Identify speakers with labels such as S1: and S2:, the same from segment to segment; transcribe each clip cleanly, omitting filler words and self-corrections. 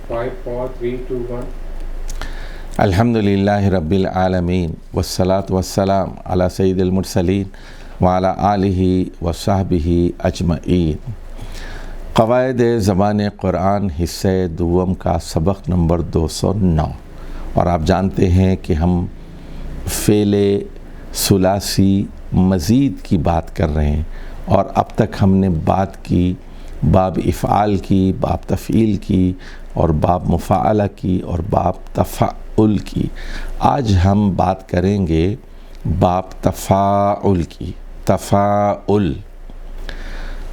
S1: 5, 4, 3, 2, 1.
S2: الحمدللہ رب العالمین والصلاة والسلام علی سید المرسلین وعلی آلہ وصحبہ اجمعین۔ قواعد زبان قرآن حصہ دوم کا سبق نمبر 209، اور آپ جانتے ہیں کہ ہم فعل ثلاثی مزید کی بات کر رہے ہیں، اور اب تک ہم نے بات کی باب افعال کی، باب تفعیل کی، اور باب مفاعلہ کی، اور باب تفعل کی۔ آج ہم بات کریں گے باب تفاعل کی۔ تفاعل،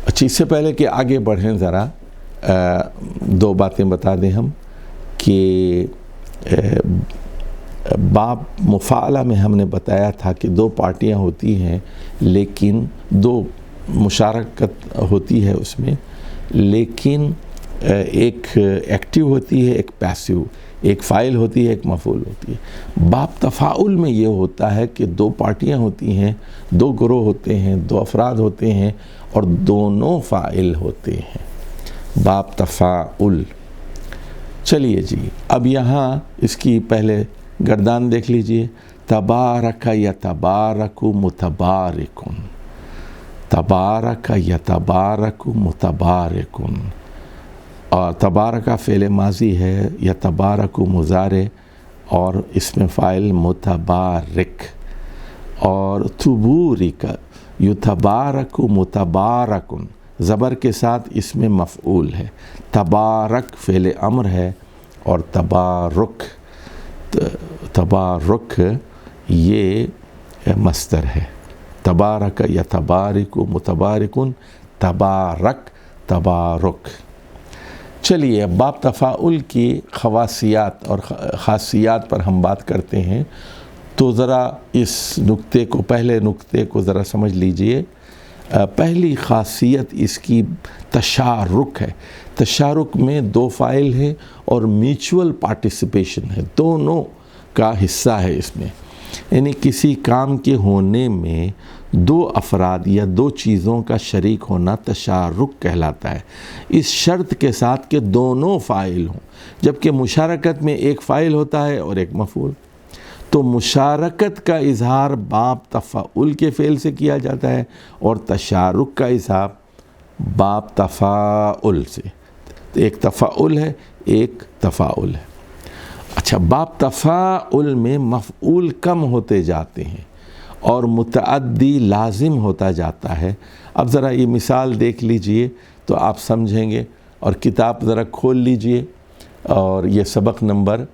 S2: اچھا، اس سے پہلے کہ آگے بڑھیں ذرا دو باتیں بتا دیں ہم کہ باب مفاعلہ میں ہم نے بتایا تھا کہ دو پارٹیاں ہوتی ہیں، لیکن دو مشارکت ہوتی ہے اس میں، لیکن ایک ایکٹیو ہوتی ہے، ایک پیسیو، ایک فاعل ہوتی ہے، ایک مفعول ہوتی ہے۔ باب تفاعل میں یہ ہوتا ہے کہ دو پارٹیاں ہوتی ہیں، دو گروہ ہوتے ہیں، دو افراد ہوتے ہیں، اور دونوں فاعل ہوتے ہیں۔ باب تفاعل۔ چلیے جی، اب یہاں اس کی پہلے گردان دیکھ لیجئے۔ تبارک یتبارک متبارکن، تبارک یتبارک متبارکن، اور تبارک فعل ماضی ہے، یتبارک مضارع، اور اس میں فاعل متبارک، اور تبورک یتبارک متبارکن، زبر کے ساتھ اس میں مفعول ہے۔ تبارک فعل امر ہے، اور تبارک یہ مصدر ہے۔ تبارک یتبارک متبارکن، تبارک تبارک۔ چلیے اب باب تفاعل کی خواصیات اور خاصیات پر ہم بات کرتے ہیں، تو ذرا اس نقطے کو، پہلے نقطے کو ذرا سمجھ لیجئے۔ پہلی خاصیت اس کی تشارک ہے۔ تشارک میں دو فاعل ہیں اور میوچول پارٹیسپیشن ہے، دونوں کا حصہ ہے اس میں، یعنی کسی کام کے ہونے میں دو افراد یا دو چیزوں کا شریک ہونا تشارک کہلاتا ہے، اس شرط کے ساتھ کہ دونوں فاعل ہوں، جبکہ مشارکت میں ایک فاعل ہوتا ہے اور ایک مفعول۔ تو مشارکت کا اظہار باب تفاعل کے فعل سے کیا جاتا ہے، اور تشارک کا اظہار باب تفاعل سے۔ ایک تفاعل ہے، ایک تفاعل ہے۔ اچھا، باب تفاعل میں مفعول کم ہوتے جاتے ہیں اور متعدی لازم ہوتا جاتا ہے۔ اب ذرا یہ مثال دیکھ لیجئے تو آپ سمجھیں گے، اور کتاب ذرا کھول لیجئے، اور یہ سبق نمبر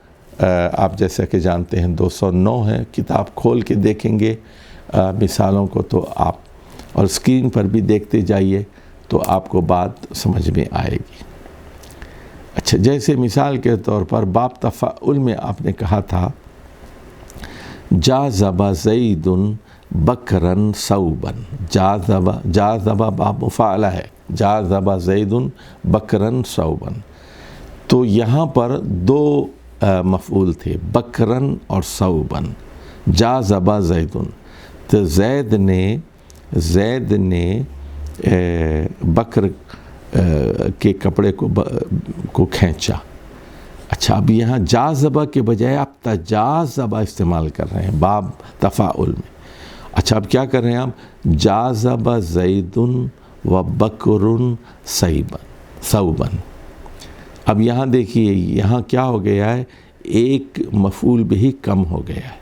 S2: آپ جیسا کہ جانتے ہیں 209 ہے۔ کتاب کھول کے دیکھیں گے مثالوں کو تو آپ، اور اسکرین پر بھی دیکھتے جائیے تو آپ کو بات سمجھ میں آئے گی۔ اچھا، جیسے مثال کے طور پر باب تفاعل میں آپ نے کہا تھا جاذب زید بکرا ثوبا۔ جاذب باب مفاعلہ ہے، جاذب زید بکرا ثوبا، تو یہاں پر دو مفعول تھے، بکرن اور ثوبن۔ جاذب زید، تو زید نے بکر کے کپڑے کو کھینچا۔ اچھا، اب یہاں جاذبہ کے بجائے آپ تجاذبہ استعمال کر رہے ہیں باب تفاعل میں۔ اچھا، اب کیا کر رہے ہیں آپ؟ جاذب زید و بکر ثوبا۔ اب یہاں دیکھیے، یہاں کیا ہو گیا ہے؟ ایک مفعول بھی کم ہو گیا ہے،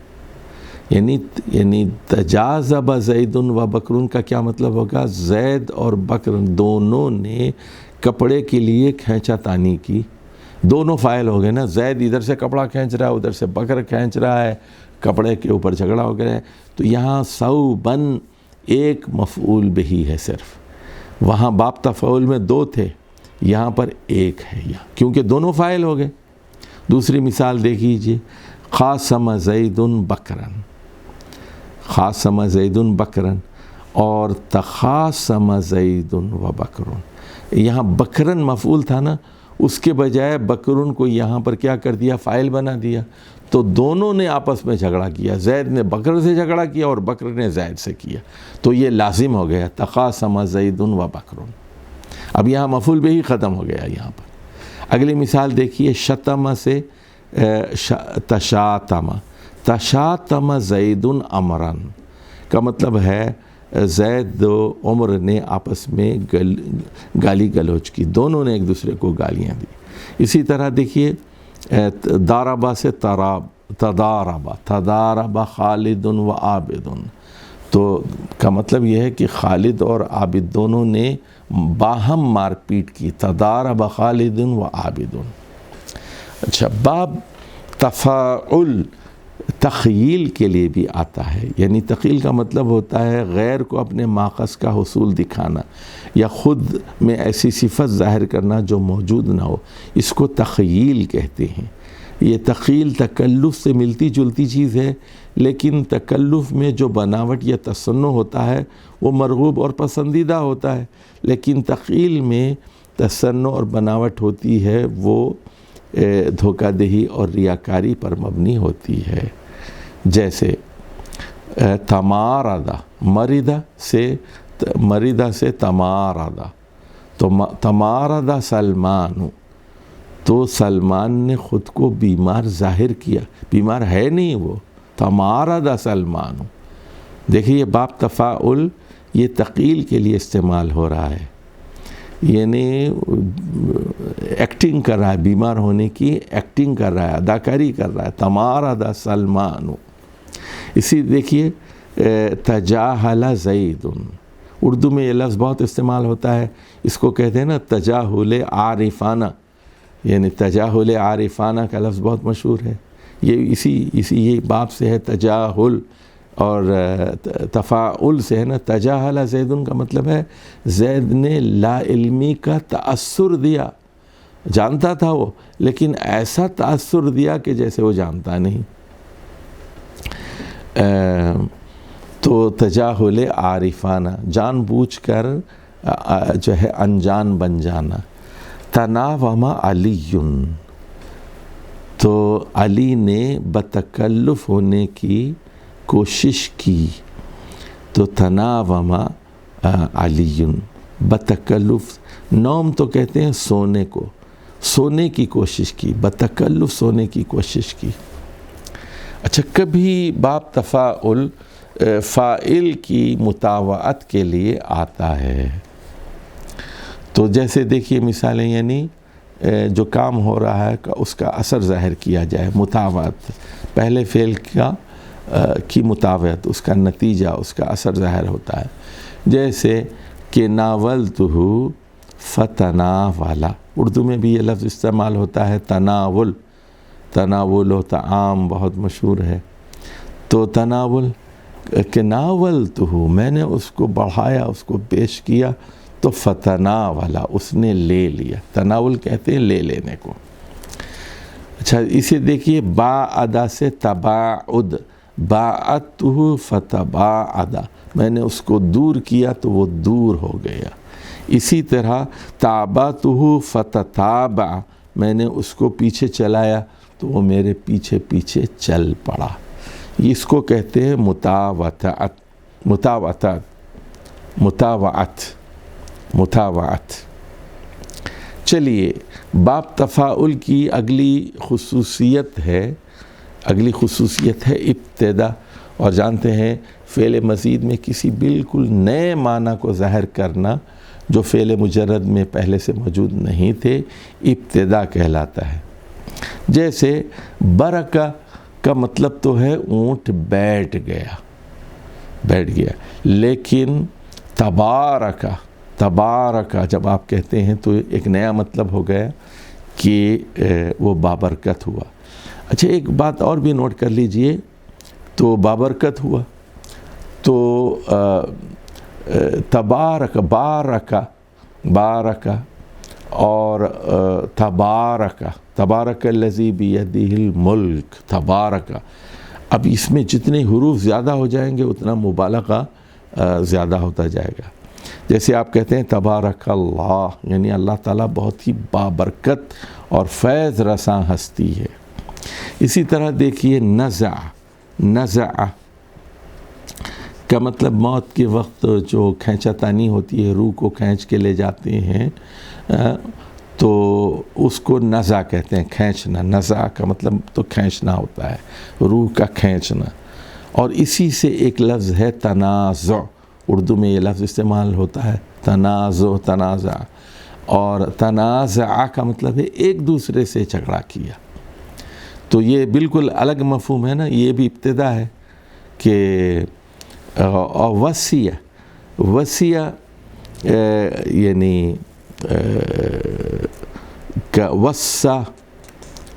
S2: یعنی تجاذب زید و بکر کا کیا مطلب ہوگا؟ زید اور بکر دونوں نے کپڑے کے لیے کھینچا تانی کی، دونوں فاعل ہو گئے نا۔ زید ادھر سے کپڑا کھینچ رہا ہے، ادھر سے بکر کھینچ رہا ہے، کپڑے کے اوپر جھگڑا ہو گیا ہے، تو یہاں ثوبن ایک مفعول بھی ہے صرف۔ وہاں باب تفاعل میں دو تھے، یہاں پر ایک ہے، یہاں کیونکہ دونوں فاعل ہو گئے۔ دوسری مثال دیکھ لیجئے، خاصم زید بکرن، خاصم زید بکرن، اور تخاصم زید و بکرن۔ یہاں بکرن مفعول تھا نا، اس کے بجائے بکرن کو یہاں پر کیا کر دیا؟ فاعل بنا دیا، تو دونوں نے آپس میں جھگڑا کیا، زید نے بکر سے جھگڑا کیا اور بکر نے زید سے کیا، تو یہ لازم ہو گیا، تخاصم زید و بکر۔ اب یہاں مفعول بھی ختم ہو گیا یہاں پر۔ اگلی مثال دیکھیے، شتم سے تشاتم، تشاتم زید امرن کا مطلب ہے زید و عمر نے آپس میں گالی گلوچ کی، دونوں نے ایک دوسرے کو گالیاں دی۔ اسی طرح دیکھیے داربا سے تداربا، تداربا خالد و عابد، تو کا مطلب یہ ہے کہ خالد اور عابد دونوں نے باہم مار پیٹ کی، تداربا خالد و عابد۔ اچھا، باب تفاعل تخیل کے لیے بھی آتا ہے، یعنی تخیل کا مطلب ہوتا ہے غیر کو اپنے ماخذ کا حصول دکھانا یا خود میں ایسی صفت ظاہر کرنا جو موجود نہ ہو، اس کو تخیل کہتے ہیں۔ یہ تخیل تکلف سے ملتی جلتی چیز ہے، لیکن تکلف میں جو بناوٹ یا تصنع ہوتا ہے وہ مرغوب اور پسندیدہ ہوتا ہے، لیکن تخیل میں تصنع اور بناوٹ ہوتی ہے وہ دھوکہ دہی اور ریاکاری پر مبنی ہوتی ہے۔ جیسے تماردہ، مریدہ سے تماردہ، تو تماردہ سلمان، تو سلمان نے خود کو بیمار ظاہر کیا، بیمار ہے نہیں وہ، تماردہ سلمان۔ دیکھیے باب تفاعل یہ تقیل کے لیے استعمال ہو رہا ہے، یعنی ایکٹنگ کر رہا ہے، بیمار ہونے کی ایکٹنگ کر رہا ہے، اداکاری کر رہا ہے، تماردہ سلمان۔ اسی دیکھیے تجاہل زید، اردو میں یہ لفظ بہت استعمال ہوتا ہے، اس کو کہتے ہیں نا تجاہل عارفانہ، یعنی تجاہل عارفانہ کا لفظ بہت مشہور ہے، یہ اسی باب سے ہے تجاہل، اور تفاعل سے ہے نا تجاہل زیدن کا مطلب ہے زید نے لا علمی کا تأثر دیا، جانتا تھا وہ لیکن ایسا تأثر دیا کہ جیسے وہ جانتا نہیں، تو تجاہل عارفانہ، جان بوجھ کر جو ہے انجان بن جانا۔ تناوم علی، تو علی نے بتکلف ہونے کی کوشش کی، تو تناوم علی، بتکلف، نوم تو کہتے ہیں سونے کو، سونے کی کوشش کی، بتکلف سونے کی کوشش کی۔ اچھا، کبھی باب تفاعل فاعل کی مطاوعت کے لیے آتا ہے، تو جیسے دیکھیے مثالیں، یعنی جو کام ہو رہا ہے اس کا اثر ظاہر کیا جائے، مطاوعت، پہلے فعل کی مطاوعت، اس کا نتیجہ، اس کا اثر ظاہر ہوتا ہے۔ جیسے کہ ناولتہ فتناولا، اردو میں بھی یہ لفظ استعمال ہوتا ہے تناول، تناول و طعام بہت مشہور ہے، تو تناول کہ ناولتہ، میں نے اس کو بڑھایا، اس کو پیش کیا، تو فتناولا، اس نے لے لیا، تناول کہتے ہیں لے لینے کو۔ اچھا، اسے دیکھیے باعدہ سے تباعد، باعدتہ فتباعد، میں نے اس کو دور کیا تو وہ دور ہو گیا۔ اسی طرح تابعتہ فتتابع، میں نے اس کو پیچھے چلایا تو وہ میرے پیچھے پیچھے چل پڑا، اس کو کہتے ہیں مطاوعت۔ چلیے، باب تفاعل کی اگلی خصوصیت ہے ابتدا، اور جانتے ہیں فعل مزید میں کسی بالکل نئے معنی کو ظاہر کرنا جو فعل مجرد میں پہلے سے موجود نہیں تھے، ابتدا کہلاتا ہے۔ جیسے برکہ کا مطلب تو ہے اونٹ بیٹھ گیا، لیکن تبارکہ جب آپ کہتے ہیں تو ایک نیا مطلب ہو گیا کہ وہ بابرکت ہوا۔ اچھا، ایک بات اور بھی نوٹ کر لیجئے، تو بابرکت ہوا تو بارکہ اور تبارک الذی بیدہ الملک، تبارکہ، اب اس میں جتنے حروف زیادہ ہو جائیں گے اتنا مبالغہ زیادہ ہوتا جائے گا۔ جیسے آپ کہتے ہیں تبارک اللہ، یعنی اللہ تعالیٰ بہت ہی بابرکت اور فیض رساں ہستی ہے۔ اسی طرح دیکھیے نزع کا مطلب موت کے وقت جو کھینچا تانی ہوتی ہے، روح کو کھینچ کے لے جاتے ہیں، تو اس کو نزع کہتے ہیں، کھینچنا. نزع کا مطلب تو کھینچنا ہوتا ہے، روح کا کھینچنا. اور اسی سے ایک لفظ ہے تنازع، اردو میں یہ لفظ استعمال ہوتا ہے تنازع، تنازع. اور تنازع کا مطلب ہے ایک دوسرے سے جھگڑا کیا. تو یہ بالکل الگ مفہوم ہے نا. یہ بھی ابتدا ہے کہ وسیع، وسیع یعنی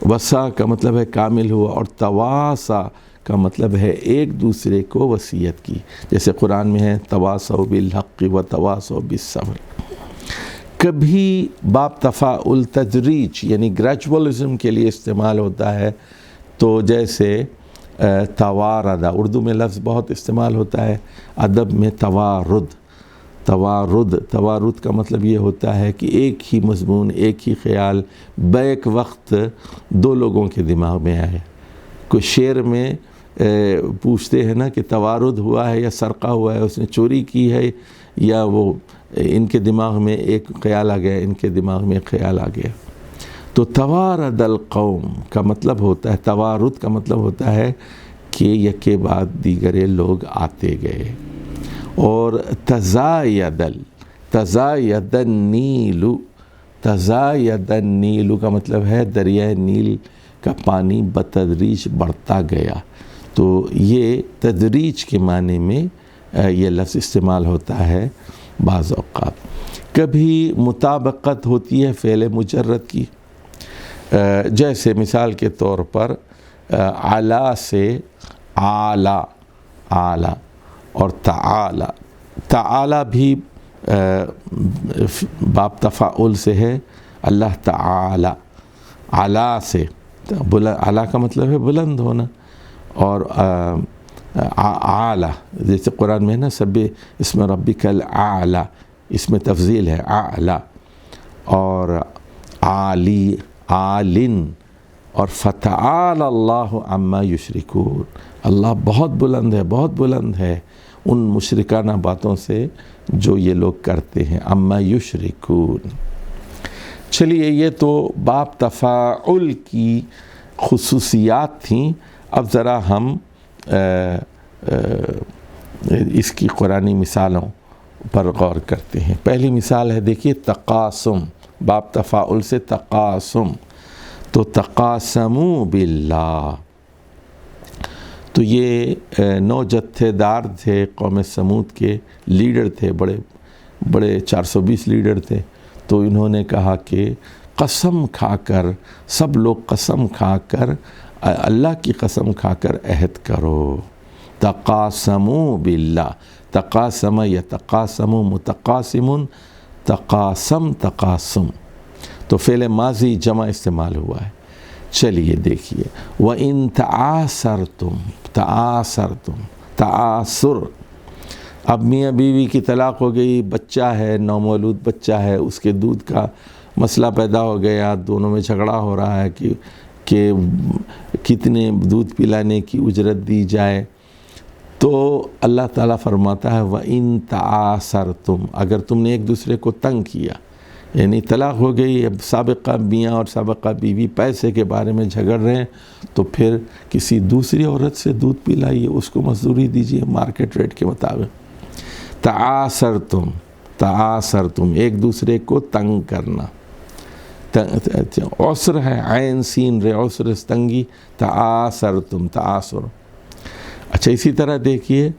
S2: وسع کا مطلب ہے کامل ہوا، اور تواسا کا مطلب ہے ایک دوسرے کو وصیت کی. جیسے قرآن میں ہے تواصوا بالحق و تواصوا بالصبر. کبھی باب تفاعل تدریج یعنی گریجولزم کے لیے استعمال ہوتا ہے. تو جیسے توارد، اردو میں لفظ بہت استعمال ہوتا ہے، ادب میں توارد. توارد کا مطلب یہ ہوتا ہے کہ ایک ہی مضمون، ایک ہی خیال بیک وقت دو لوگوں کے دماغ میں آئے. کوئی شعر میں پوچھتے ہیں نا کہ توارد ہوا ہے یا سرقہ ہوا ہے، اس نے چوری کی ہے یا وہ ان کے دماغ میں ایک خیال آ گیا، ان کے دماغ میں ایک خیال آ گیا. تو توارد القوم کا مطلب ہوتا ہے، توارد کا مطلب ہوتا ہے کہ یکے بعد دیگرے لوگ آتے گئے. اور تزاید النیل، تزاید النیل کا مطلب ہے دریائے نیل کا پانی بتدریج بڑھتا گیا. تو یہ تدریج کے معنی میں یہ لفظ استعمال ہوتا ہے بعض اوقات. کبھی مطابقت ہوتی ہے فعل مجرد کی، جیسے مثال کے طور پر علا سے اعلی، اعلی. اور تعالی بھی باب تفاعل سے ہے. اللہ تعالی، علا سے علا کا مطلب ہے بلند ہونا. اور اعلی جیسے قرآن میں ہے نا سبح اسم ربک الاعلی، اس میں تفضیل ہے اعلی. اور عالی، عالن. اور فتعالی اللہ عما یشرکون، اللہ بہت بلند ہے، بہت بلند ہے ان مشرکانہ باتوں سے جو یہ لوگ کرتے ہیں. عما یشرکون. چلیے یہ تو باب تفاعل کی خصوصیات تھیں. اب ذرا ہم اس کی قرآنی مثالوں پر غور کرتے ہیں. پہلی مثال ہے دیکھیے تقاسم، باب تفاعل سے تقاسم. تو تقاسموا باللہ، تو یہ 9 جتھے دار تھے قوم سمود کے، لیڈر تھے، بڑے بڑے 420 لیڈر تھے. تو انہوں نے کہا کہ قسم کھا کر، سب لوگ قسم کھا کر، اللہ کی قسم کھا کر عہد کرو. تقاسموا باللہ، تقاسم یتقاسم، متقاسم، تقاسم، تقاسم. تو فعل ماضی جمع استعمال ہوا ہے. چلیے دیکھیے وَإِن تَعَاثَرْتُمْ، تعاثرتم، تعاثر. اب میاں بیوی کی طلاق ہو گئی، بچہ ہے، نومولود بچہ ہے، اس کے دودھ کا مسئلہ پیدا ہو گیا، دونوں میں جھگڑا ہو رہا ہے کہ کتنے دودھ پلانے کی اجرت دی جائے. تو اللہ تعالیٰ فرماتا ہے وَإِن تَعَاثَرْتُمْ، اگر تم نے ایک دوسرے کو تنگ کیا، یعنی طلاق ہو گئی، اب سابقہ میاں اور سابقہ بیوی پیسے کے بارے میں جھگڑ رہے ہیں، تو پھر کسی دوسری عورت سے دودھ پلائیے، اس کو مزدوری دیجیے مارکیٹ ریٹ کے مطابق. تعاثرتم، تعاثرتم ایک دوسرے کو تنگ کرنا. عسر ہے، عین سین رے، عسر تنگی. تعاثرتم، تعاثر. اچھا اسی طرح دیکھیے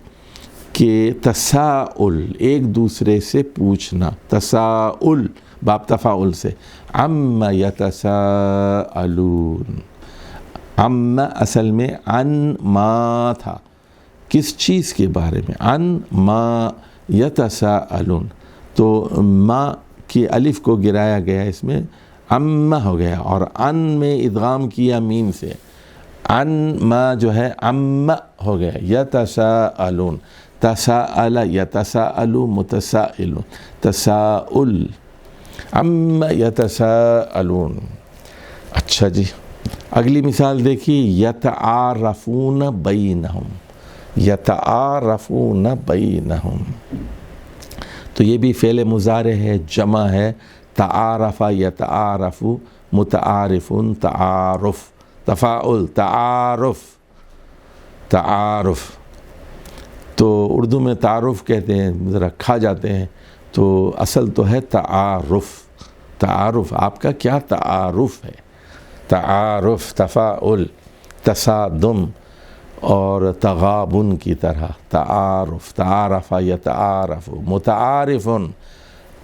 S2: کہ تساؤل، ایک دوسرے سے پوچھنا. تساؤل باب تفاعل سے. عما یتساءلون، عما اصل میں عن ما تھا، کس چیز کے بارے میں؟ عن ما یتساءلون. تو ما کی الف کو گرایا گیا، اس میں عما ہو گیا، اور عن میں ادغام کیا میم سے. عن ما جو ہے عما ہو گیا. یتساءلون، تساءل یتساءل، متسائل، تساؤل. عما یتساءلون. اچھا جی اگلی مثال دیکھیے یتعارفون بینہم، یتعارفون بینہم. تو یہ بھی فعل مضارع ہے، جمع ہے، تعارف یتعارف متعارف تعارف تفاعل تعارف تعارف. تو اردو میں تعارف کہتے ہیں، ذرا کھا جاتے ہیں، تو اصل تو ہے تعارف. تعارف آپ کا کیا تعارف ہے؟ تعارف تفاعل تصادم اور تغابن کی طرح. تعارف تعارف یتعارف متعارف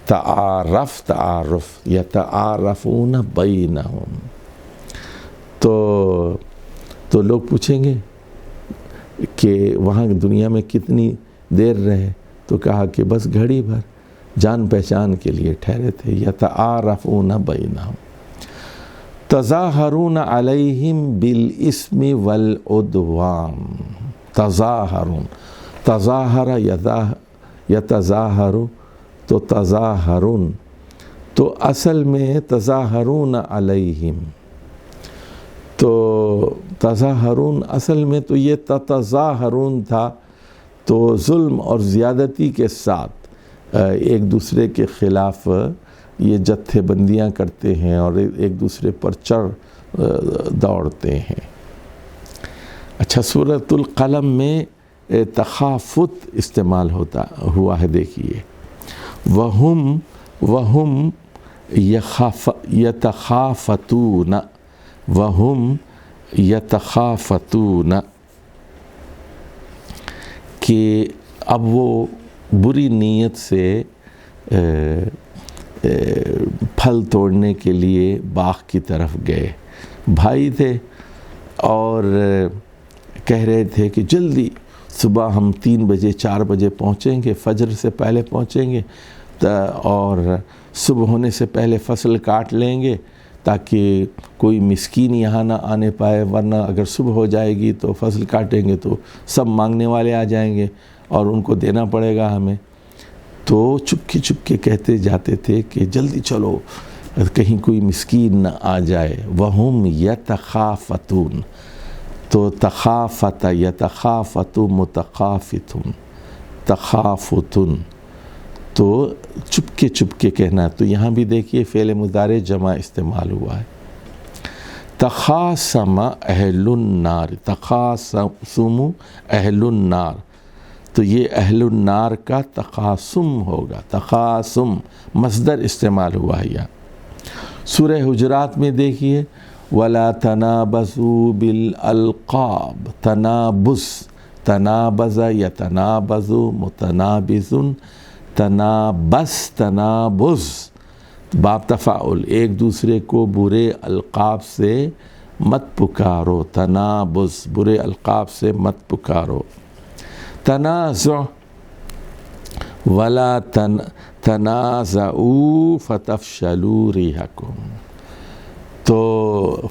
S2: تعارف تعارف یتعارفون بینہم. تو لوگ پوچھیں گے کہ وہاں دنیا میں کتنی دیر رہے؟ تو کہا کہ بس گھڑی بھر، جان پہچان کے لیے ٹھہرے تھے. یتعارفون بینہم تظاہرون علیہم بالاسم والعدوان. تظاہرون، تظاہر یتظاہر، تو تظاہرون تو اصل میں تظاہرون علیہم، تو تظاہرون اصل میں تو یہ تتظاہرون تھا. تو ظلم اور زیادتی کے ساتھ ایک دوسرے کے خلاف یہ جتھے بندیاں کرتے ہیں اور ایک دوسرے پر چڑھ دوڑتے ہیں. اچھا، سورۃ القلم میں تخافت استعمال ہوا ہے. دیکھیے، وَهُمْ يَتَخَافَتُونَ وَهُمْ يَتَخَافَتُونَ، کہ اب وہ بری نیت سے پھل توڑنے کے لیے باغ کی طرف گئے. بھائی تھے اور کہہ رہے تھے کہ جلدی صبح ہم 3 بجے 4 بجے پہنچیں گے، فجر سے پہلے پہنچیں گے اور صبح ہونے سے پہلے فصل کاٹ لیں گے تاکہ کوئی مسکین یہاں نہ آنے پائے، ورنہ اگر صبح ہو جائے گی تو فصل کاٹیں گے تو سب مانگنے والے آ جائیں گے اور ان کو دینا پڑے گا ہمیں. تو چپکے کہتے جاتے تھے کہ جلدی چلو کہیں کوئی مسکین نہ آ جائے. وَهُمْ يَتَخَافَتُونَ، تو تخافت یتخافت متخافتن تخافتن، تو چپکے کہنا. تو یہاں بھی دیکھیے فعل مضارع جمع استعمال ہوا ہے. تخاصم اہل النار، تخاصم اہل النار، تو یہ اہل النار کا تخاصم ہوگا. تخاصم مصدر استعمال ہوا ہے یہاں. سورہ حجرات میں دیکھیے، وَلَا تَنَابَزُوا بِالْأَلْقَابِ، تنابز، تنابز یتنابز متنابز، تنابز تنابز، باب تفاعل، ایک دوسرے کو برے القاب سے مت پکارو. تنابز، برے القاب سے مت پکارو. تنازع، وَلَا تَنَازَعُوا فَتَفْشَلُوا رِيحَكُمْ، تو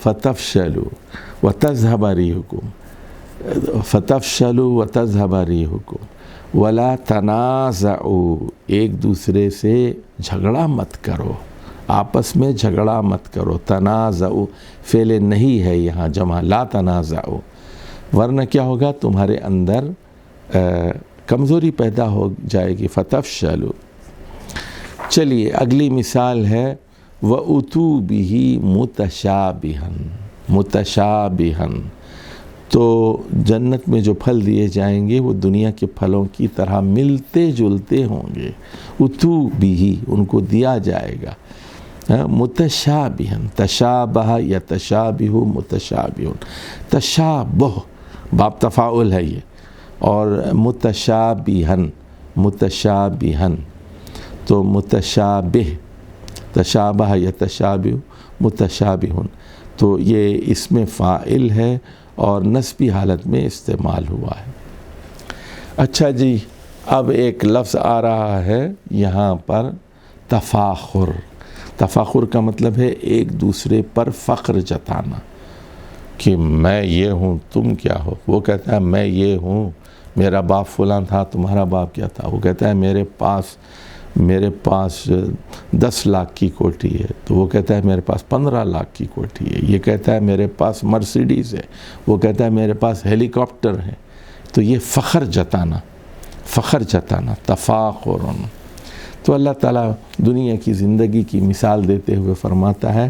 S2: فتفشلوا وتذهب ريحكم، فتفشلوا وتذهب ريحكم. ولا تنازعوا، ایک دوسرے سے جھگڑا مت کرو، آپس میں جھگڑا مت کرو. تنازعوا فعل نہیں ہے یہاں جمع، لا تنازعوا، ورنہ کیا ہوگا؟ تمہارے اندر کمزوری پیدا ہو جائے گی. فتفشلوا. چلیے اگلی مثال ہے وَأُتُوا بِهِ مُتَشَابِهًا، متشابہن، تو جنت میں جو پھل دیے جائیں گے وہ دنیا کے پھلوں کی طرح ملتے جلتے ہوں گے. اُتُوا بِهِ، ان کو دیا جائے گا. متشابہن، تشابہ یتشابہ متشابہن، تشابہ باب تفاعل ہے یہ، اور متشابہن، متشابہن تو متشابہ، تشابہ یتشابہ متشابہن، تو یہ اسم فاعل ہے اور نصبی حالت میں استعمال ہوا ہے. اچھا جی، اب ایک لفظ آ رہا ہے یہاں پر تفاخر. تفاخر کا مطلب ہے ایک دوسرے پر فخر جتانا کہ میں یہ ہوں تم کیا ہو. وہ کہتا ہے میں یہ ہوں، میرا باپ فلاں تھا، تمہارا باپ کیا تھا. وہ کہتا ہے میرے پاس 10 لاکھ کی کوٹھی ہے، تو وہ کہتا ہے میرے پاس 15 لاکھ کی کوٹھی ہے. یہ کہتا ہے میرے پاس مرسیڈیز ہے، وہ کہتا ہے میرے پاس ہیلی کاپٹر ہے. تو یہ فخر جتانا، فخر جتانا، تفاخر. تو اللہ تعالیٰ دنیا کی زندگی کی مثال دیتے ہوئے فرماتا ہے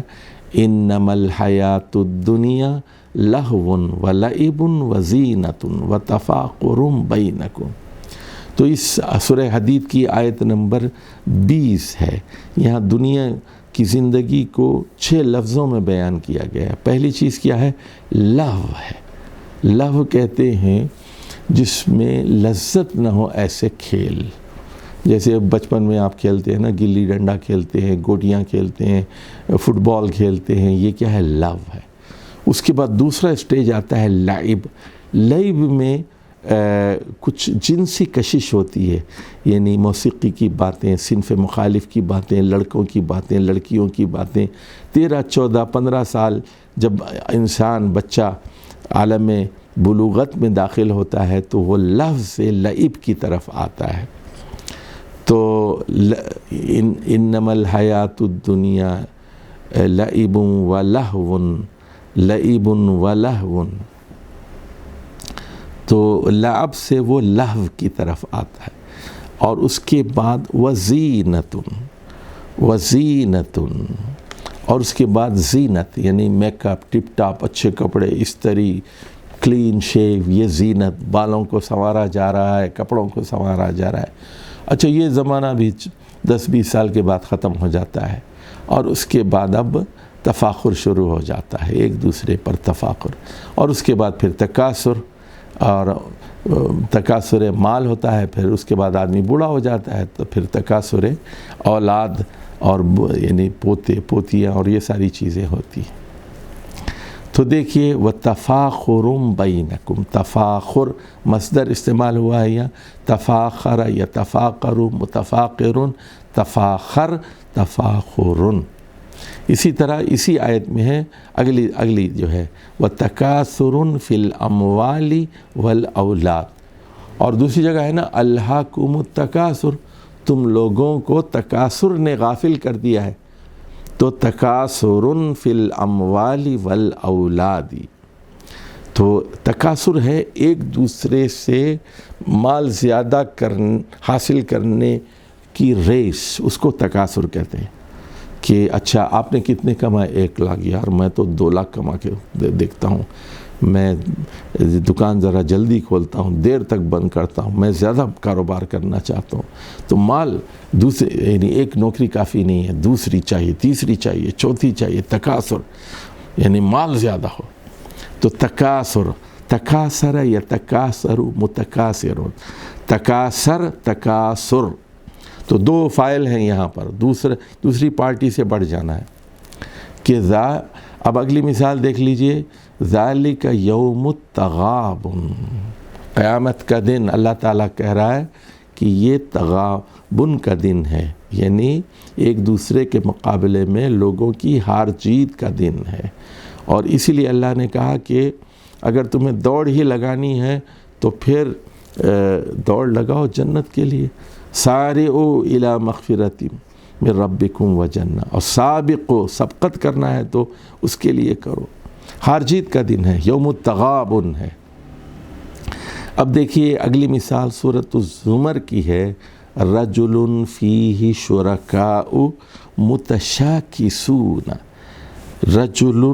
S2: انما الحیات الدنیا لہو و لعب و زینت و تفاخر بینکم. تو اس سورہ حدید کی آیت نمبر 20 ہے. یہاں دنیا کی زندگی کو 6 لفظوں میں بیان کیا گیا ہے. پہلی چیز کیا ہے؟ لہو ہے. لہو کہتے ہیں جس میں لذت نہ ہو ایسے کھیل، جیسے بچپن میں آپ کھیلتے ہیں نا، گلی ڈنڈا کھیلتے ہیں، گوٹیاں کھیلتے ہیں، فٹ بال کھیلتے ہیں، یہ کیا ہے؟ لہو ہے. اس کے بعد دوسرا اسٹیج آتا ہے لعب. لعب میں کچھ جنسی کشش ہوتی ہے، یعنی موسیقی کی باتیں، صنف مخالف کی باتیں، لڑکوں کی باتیں، لڑکیوں کی باتیں. 13 14 15 سال جب انسان بچہ عالم بلوغت میں داخل ہوتا ہے تو وہ لفظ سے لعب کی طرف آتا ہے. تو انما الحیات الدنیا لعب و لہو، لعب و لہو. تو لعب سے وہ لہو کی طرف آتا ہے. اور اس کے بعد وزینت، وزینت، اور اس کے بعد زینت یعنی میک اپ، ٹپ ٹاپ، اچھے کپڑے، استری، کلین شیو، یہ زینت. بالوں کو سنوارا جا رہا ہے، کپڑوں کو سنوارا جا رہا ہے. اچھا یہ زمانہ بھی 10-20 سال کے بعد ختم ہو جاتا ہے، اور اس کے بعد اب تفاخر شروع ہو جاتا ہے، ایک دوسرے پر تفاخر. اور اس کے بعد پھر تکاثر، اور تکاثر مال ہوتا ہے. پھر اس کے بعد آدمی بوڑھا ہو جاتا ہے تو پھر تکاثر اولاد اور یعنی پوتے پوتیاں اور یہ ساری چیزیں ہوتی ہیں. تو دیکھیے وَتَفَاخُرٌ بَيْنَكُمْ، تفاخر مصدر استعمال ہوا ہے یہاں. تفاخر یا تفاقر، متفاقر، تفاخر، تفاخر. اسی طرح اسی آیت میں ہے اگلی جو ہے وَتَكَاثُرٌ فِي الْأَمْوَالِ وَالْأَوْلَادِ. اور دوسری جگہ ہے نا أَلْهَاكُمُ التَّكَاثُرُ، تم لوگوں کو تکاثر نے غافل کر دیا ہے. تو تکاثر فی الاموال والاولاد، تو تکاثر ہے ایک دوسرے سے مال زیادہ حاصل کرنے کی ریس، اس کو تکاثر کہتے ہیں. کہ اچھا آپ نے کتنے کمائے؟ 1 لاکھ. یار میں تو 2 لاکھ کما کے دیکھتا ہوں، میں دکان ذرا جلدی کھولتا ہوں، دیر تک بند کرتا ہوں، میں زیادہ کاروبار کرنا چاہتا ہوں. تو مال دوسرے یعنی ایک نوکری کافی نہیں ہے، دوسری چاہیے، تیسری چاہیے، چوتھی چاہیے. تکاثر یعنی مال زیادہ ہو. تو تکاثر، تکاثر یا تکاثر، متکاثر، تکاثر، تکاثر. تو 2 فاعل ہیں یہاں پر، دوسری پارٹی سے بڑھ جانا ہے. کہ اب اگلی مثال دیکھ لیجئے، ذالک یوم التغابن، قیامت کا دن. اللہ تعالیٰ کہہ رہا ہے کہ یہ تغابن کا دن ہے، یعنی ایک دوسرے کے مقابلے میں لوگوں کی ہار جیت کا دن ہے. اور اسی لیے اللہ نے کہا کہ اگر تمہیں دوڑ ہی لگانی ہے تو پھر دوڑ لگاؤ جنت کے لیے. سارعوا الی مغفرۃ من ربکم وجنہ، اور سابقو، سبقت کرنا ہے تو اس کے لیے کرو. ہار جیت کا دن ہے، یوم التغابن ہے. اب دیکھیے اگلی مثال سورۃ الزمر کی ہے، رجل فیہ شرکاء متشاکسون. رجلا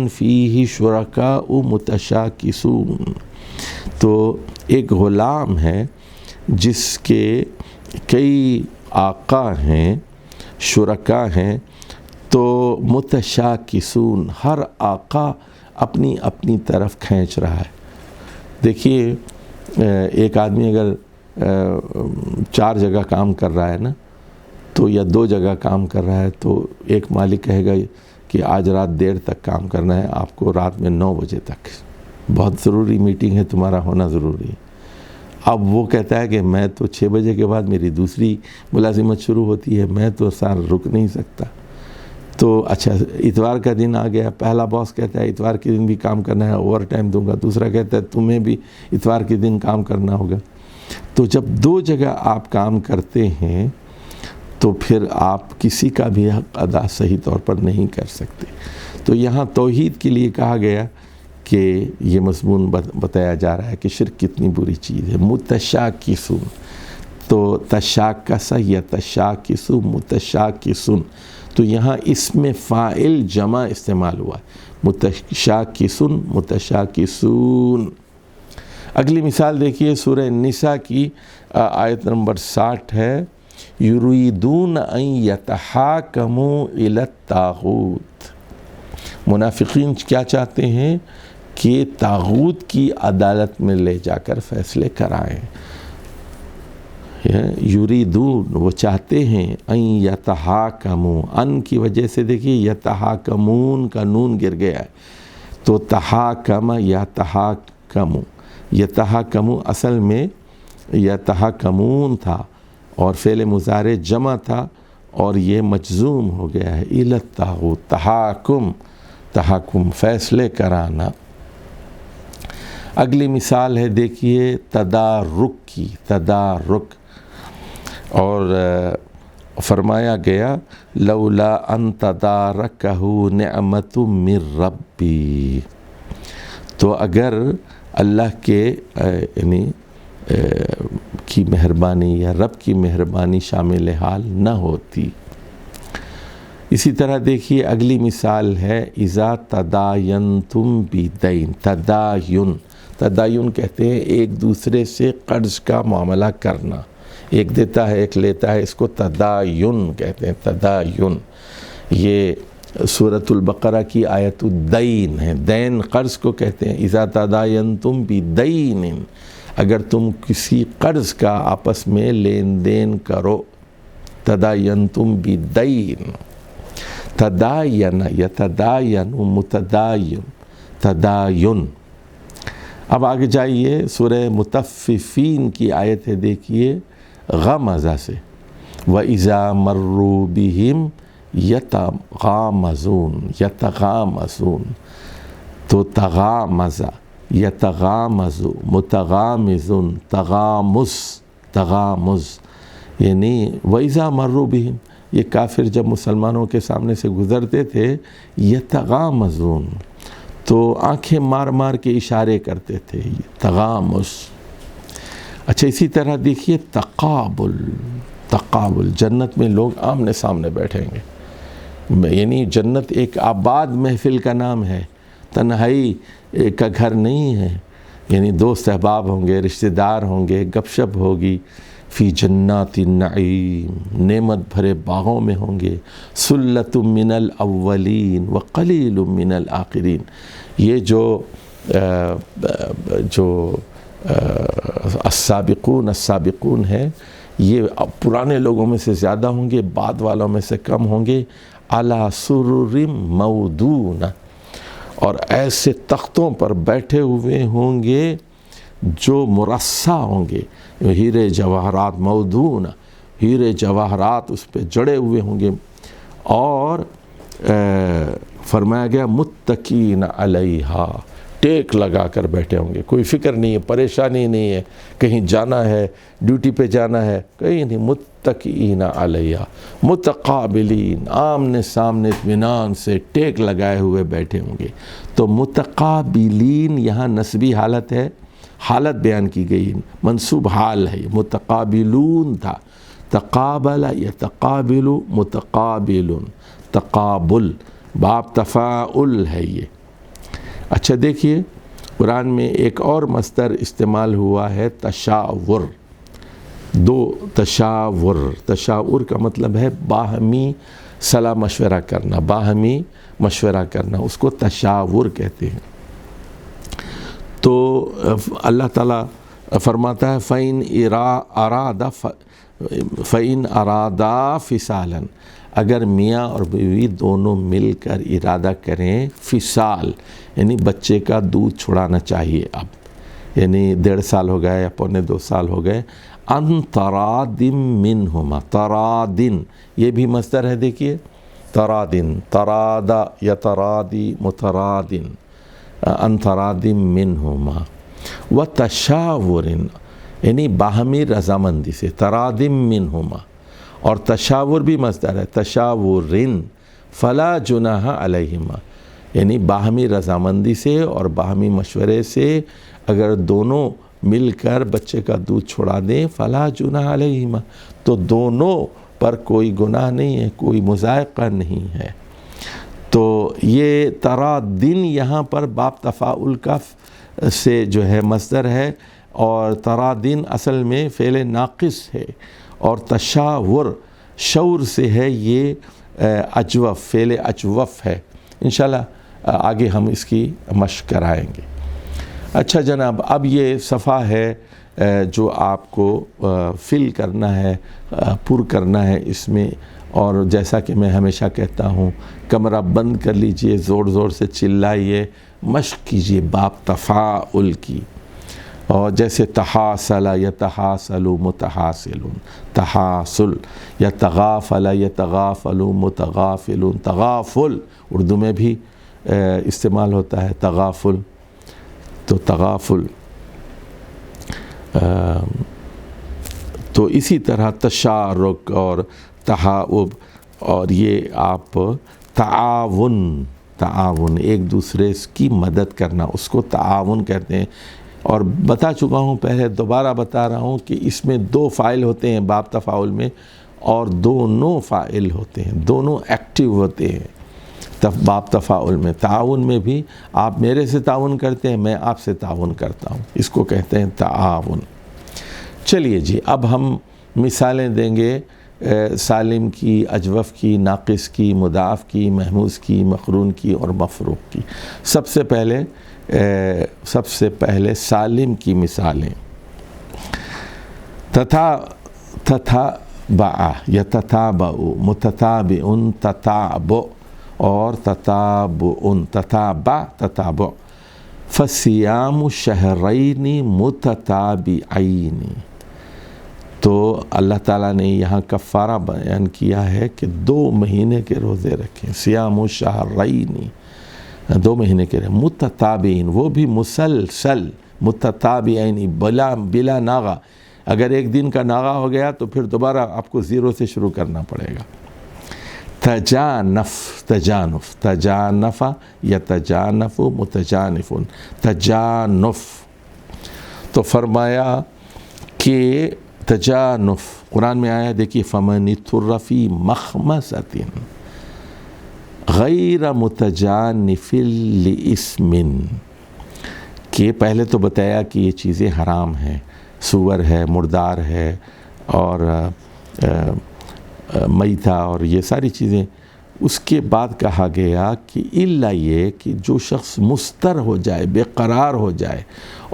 S2: فیہ شرکاء متشاکسون. تو ایک غلام ہے جس کے کئی آقا ہیں، شرکا ہیں. تو متشاکسون، ہر آقا اپنی اپنی طرف کھینچ رہا ہے. دیکھیے ایک آدمی اگر 4 جگہ کام کر رہا ہے نا، تو یا 2 جگہ کام کر رہا ہے، تو ایک مالک کہے گا کہ آج رات دیر تک کام کرنا ہے، آپ کو رات میں 9 بجے تک، بہت ضروری میٹنگ ہے، تمہارا ہونا ضروری ہے. اب وہ کہتا ہے کہ میں تو 6 بجے کے بعد میری دوسری ملازمت شروع ہوتی ہے، میں تو سار رک نہیں سکتا. تو اچھا اتوار کا دن آ گیا، پہلا باس کہتا ہے اتوار کے دن بھی کام کرنا ہے، اوور ٹائم دوں گا. دوسرا کہتا ہے تمہیں بھی اتوار کے دن کام کرنا ہوگا. تو جب 2 جگہ آپ کام کرتے ہیں تو پھر آپ کسی کا بھی حق ادا صحیح طور پر نہیں کر سکتے. تو یہاں توحید کے لیے کہا گیا کہ یہ مضمون بتایا جا رہا ہے کہ شرک کتنی بری چیز ہے۔ متشاکسون، تو تشاکس یتشاکس متشاکسون، تو یہاں اسم فاعل جمع استعمال ہوا ہے، متشاکسون متشاکسون۔ اگلی مثال دیکھیے سورہ النساء کی آیت نمبر 60 ہے، یریدون ان یتحاکموا الی الطاغوت، منافقین کیا چاہتے ہیں کہ طاغوت کی عدالت میں لے جا کر فیصلے کرائیں۔ یریدون، وہ چاہتے ہیں، ان یتحاکموا، ان کی وجہ سے دیکھیے یتحاکمون کا نون گر گیا ہے، تو تحاکم یا تحاکموا، یتحاکموا اصل میں یتحاکمون تھا اور فعل مضارع جمع تھا اور یہ مجزوم ہو گیا ہے، الی الطاغوت، تحاکم، تحاکم فیصلے کرانا۔ اگلی مثال ہے دیکھیے تدارک کی، تدارک، اور فرمایا گیا لولا ان تدارکہ نعمت من ربی، تو اگر اللہ کے یعنی کی مہربانی یا رب کی مہربانی شامل حال نہ ہوتی۔ اسی طرح دیکھیے اگلی مثال ہے اذا تداینتم بدین، تداین، تداین کہتے ہیں ایک دوسرے سے قرض کا معاملہ کرنا، ایک دیتا ہے ایک لیتا ہے، اس کو تداین کہتے ہیں، تداین۔ یہ سورۃ البقرہ کی آیت الدین ہے، دین قرض کو کہتے ہیں، اذا تداینتم بدین، اگر تم کسی قرض کا آپس میں لین دین کرو، تداینتم بدین، تداین یتداین متداین، تداین۔ اب آگے جائیے سورہ مطففین کی آیت ہے دیکھیے غمزہ سے، وَإِذَا مَرُّوا بِهِمْ يَتَغَامَزُونَ، یتغامزون، تو تغامز، یتغامز، متغامزن، تغامز، تغامز، یعنی وَإِذَا مَرُّوا بِهِمْ، یہ کافر جب مسلمانوں کے سامنے سے گزرتے تھے، یتغامزون، تو آنکھیں مار مار کے اشارے کرتے تھے، تغامز۔ اچھا اسی طرح دیکھیے تقابل، تقابل، جنت میں لوگ آمنے سامنے بیٹھیں گے، یعنی جنت ایک آباد محفل کا نام ہے، تنہائی کا گھر نہیں ہے، یعنی دوست احباب ہوں گے، رشتہ دار ہوں گے، گپ شپ ہوگی، فی جنات النعیم، نعمت بھرے باغوں میں ہوں گے، سلۃ من الاولین وقلیل من الآخرین، یہ جو السابقون، السابقون ہے، یہ پرانے لوگوں میں سے زیادہ ہوں گے، بعد والوں میں سے کم ہوں گے، علی سرر موضونہ، اور ایسے تختوں پر بیٹھے ہوئے ہوں گے جو مرصع ہوں گے، ہیرے جواہرات، موضونہ، ہیرے جواہرات اس پہ جڑے ہوئے ہوں گے، اور فرمایا گیا متکین علیہا، ٹیک لگا کر بیٹھے ہوں گے، کوئی فکر نہیں ہے، پریشانی نہیں ہے، کہیں جانا ہے، ڈیوٹی پہ جانا ہے، کہیں نہیں، متکئین علیہا، متقابلین، آمنے سامنے اطمینان سے ٹیک لگائے ہوئے بیٹھے ہوں گے۔ تو متقابلین یہاں نسبی حالت ہے، حالت بیان کی گئی، منصوب حال ہے، متقابلون تھا، تقابل یتقابل، متقابل، تقابل، باب تفاعل ہے یہ۔ اچھا دیکھیے قرآن میں ایک اور مصدر استعمال ہوا ہے تشاور، دو تشاور، تشاور کا مطلب ہے باہمی صلاح مشورہ کرنا، باہمی مشورہ کرنا، اس کو تشاور کہتے ہیں۔ تو اللہ تعالیٰ فرماتا ہے فَإِنْ أَرَادَا فِصَالًا، اگر میاں اور بیوی دونوں مل کر ارادہ کریں، فصال یعنی بچے کا دودھ چھڑانا چاہیے اب، یعنی 1.5 سال ہو گئے یا 1.25 سال ہو گئے، ان ترادم منہما، ترادن یہ بھی مصدر ہے دیکھیے، ترادن، ترادا یا ترادی، مترادن، ان ترادم منہما، وتشاور یعنی باہمی رضامندی سے، ترادم منہما، اور تشاور بھی مصدر ہے، تشاورن، فلا جناح علیہما، یعنی باہمی رضامندی سے اور باہمی مشورے سے اگر دونوں مل کر بچے کا دودھ چھڑا دیں فلا جناح علیہما، تو دونوں پر کوئی گناہ نہیں ہے، کوئی مذائقہ نہیں ہے۔ تو یہ ترادن یہاں پر باب تفاعل کا سے جو ہے مصدر ہے، اور ترادن اصل میں فعل ناقص ہے، اور تشاور شور سے ہے، یہ اجوف فعل اجوف ہے۔ انشاءاللہ آگے ہم اس کی مشق کرائیں گے۔ اچھا جناب، اب یہ صفحہ ہے جو آپ کو فل کرنا ہے، پر کرنا ہے اس میں، اور جیسا کہ میں ہمیشہ کہتا ہوں کمرہ بند کر لیجئے، زور زور سے چلائیے، مشق کیجئے باب تفاعل کی، اور جیسے تحاصل یتحاصل متحاصل، تحاصل، یا تغافل یتغافل متغافل، تغافل اردو میں بھی استعمال ہوتا ہے تغافل، تو تغافل، تو اسی طرح تشارک اور تحاؤب، اور یہ آپ تعاون ایک دوسرے کی مدد کرنا، اس کو تعاون کہتے ہیں۔ اور بتا چکا ہوں پہلے، دوبارہ بتا رہا ہوں کہ اس میں دو فاعل ہوتے ہیں باب تفاعل میں، اور دونوں فاعل ہوتے ہیں، دونوں ایکٹیو ہوتے ہیں باب تفاعل میں۔ تعاون میں بھی آپ میرے سے تعاون کرتے ہیں، میں آپ سے تعاون کرتا ہوں، اس کو کہتے ہیں تعاون۔ چلیے جی، اب ہم مثالیں دیں گے سالم کی، اجوف کی، ناقص کی، مضاعف کی، محموز کی، مقرون کی اور مفروق کی۔ سب سے پہلے سالم کی مثالیں۔ تتابع یتتابع، متتابع تتابع، اور تتابع۔ فصیام شہرین متتابعین، تو اللہ تعالیٰ نے یہاں کفارہ بیان کیا ہے کہ 2 مہینے کے روزے رکھیں، سیام شہرین، 2 مہینے کے رہے، متتابعین، وہ بھی مسلسل، متتابعین بلا ناغہ، اگر ایک دن کا ناغہ ہو گیا تو پھر دوبارہ آپ کو 0 سے شروع کرنا پڑے گا۔ تجانف یتجانف متجانف، تجانف، تو فرمایا کہ تجانف قرآن میں آیا، دیکھیے فمن اضطر فی مخمصۃ غیر متجانف لإثم، کہ پہلے تو بتایا کہ یہ چیزیں حرام ہیں، سور ہے، مردار ہے، اور میتہ، اور یہ ساری چیزیں۔ اس کے بعد کہا گیا کہ الا یہ کہ جو شخص مستر ہو جائے، بے قرار ہو جائے،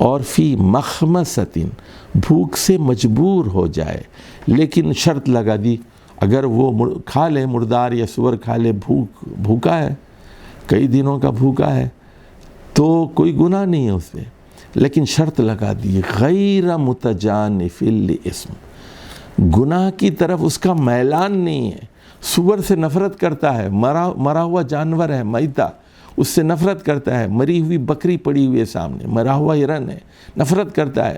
S2: اور فی مخمصۃ، بھوک سے مجبور ہو جائے، لیکن شرط لگا دی، اگر وہ کھا لے مردار یا سور کھا لے، بھوکا ہے، کئی دنوں کا بھوکا ہے، تو کوئی گناہ نہیں ہے اس پہ، لیکن شرط لگا دی غیر متجانف لإثم، گناہ کی طرف اس کا میلان نہیں ہے، سور سے نفرت کرتا ہے، مرا ہوا جانور ہے میتہ، اس سے نفرت کرتا ہے، مری ہوئی بکری پڑی ہوئی ہے سامنے، مرا ہوا ہرن ہے، نفرت کرتا ہے،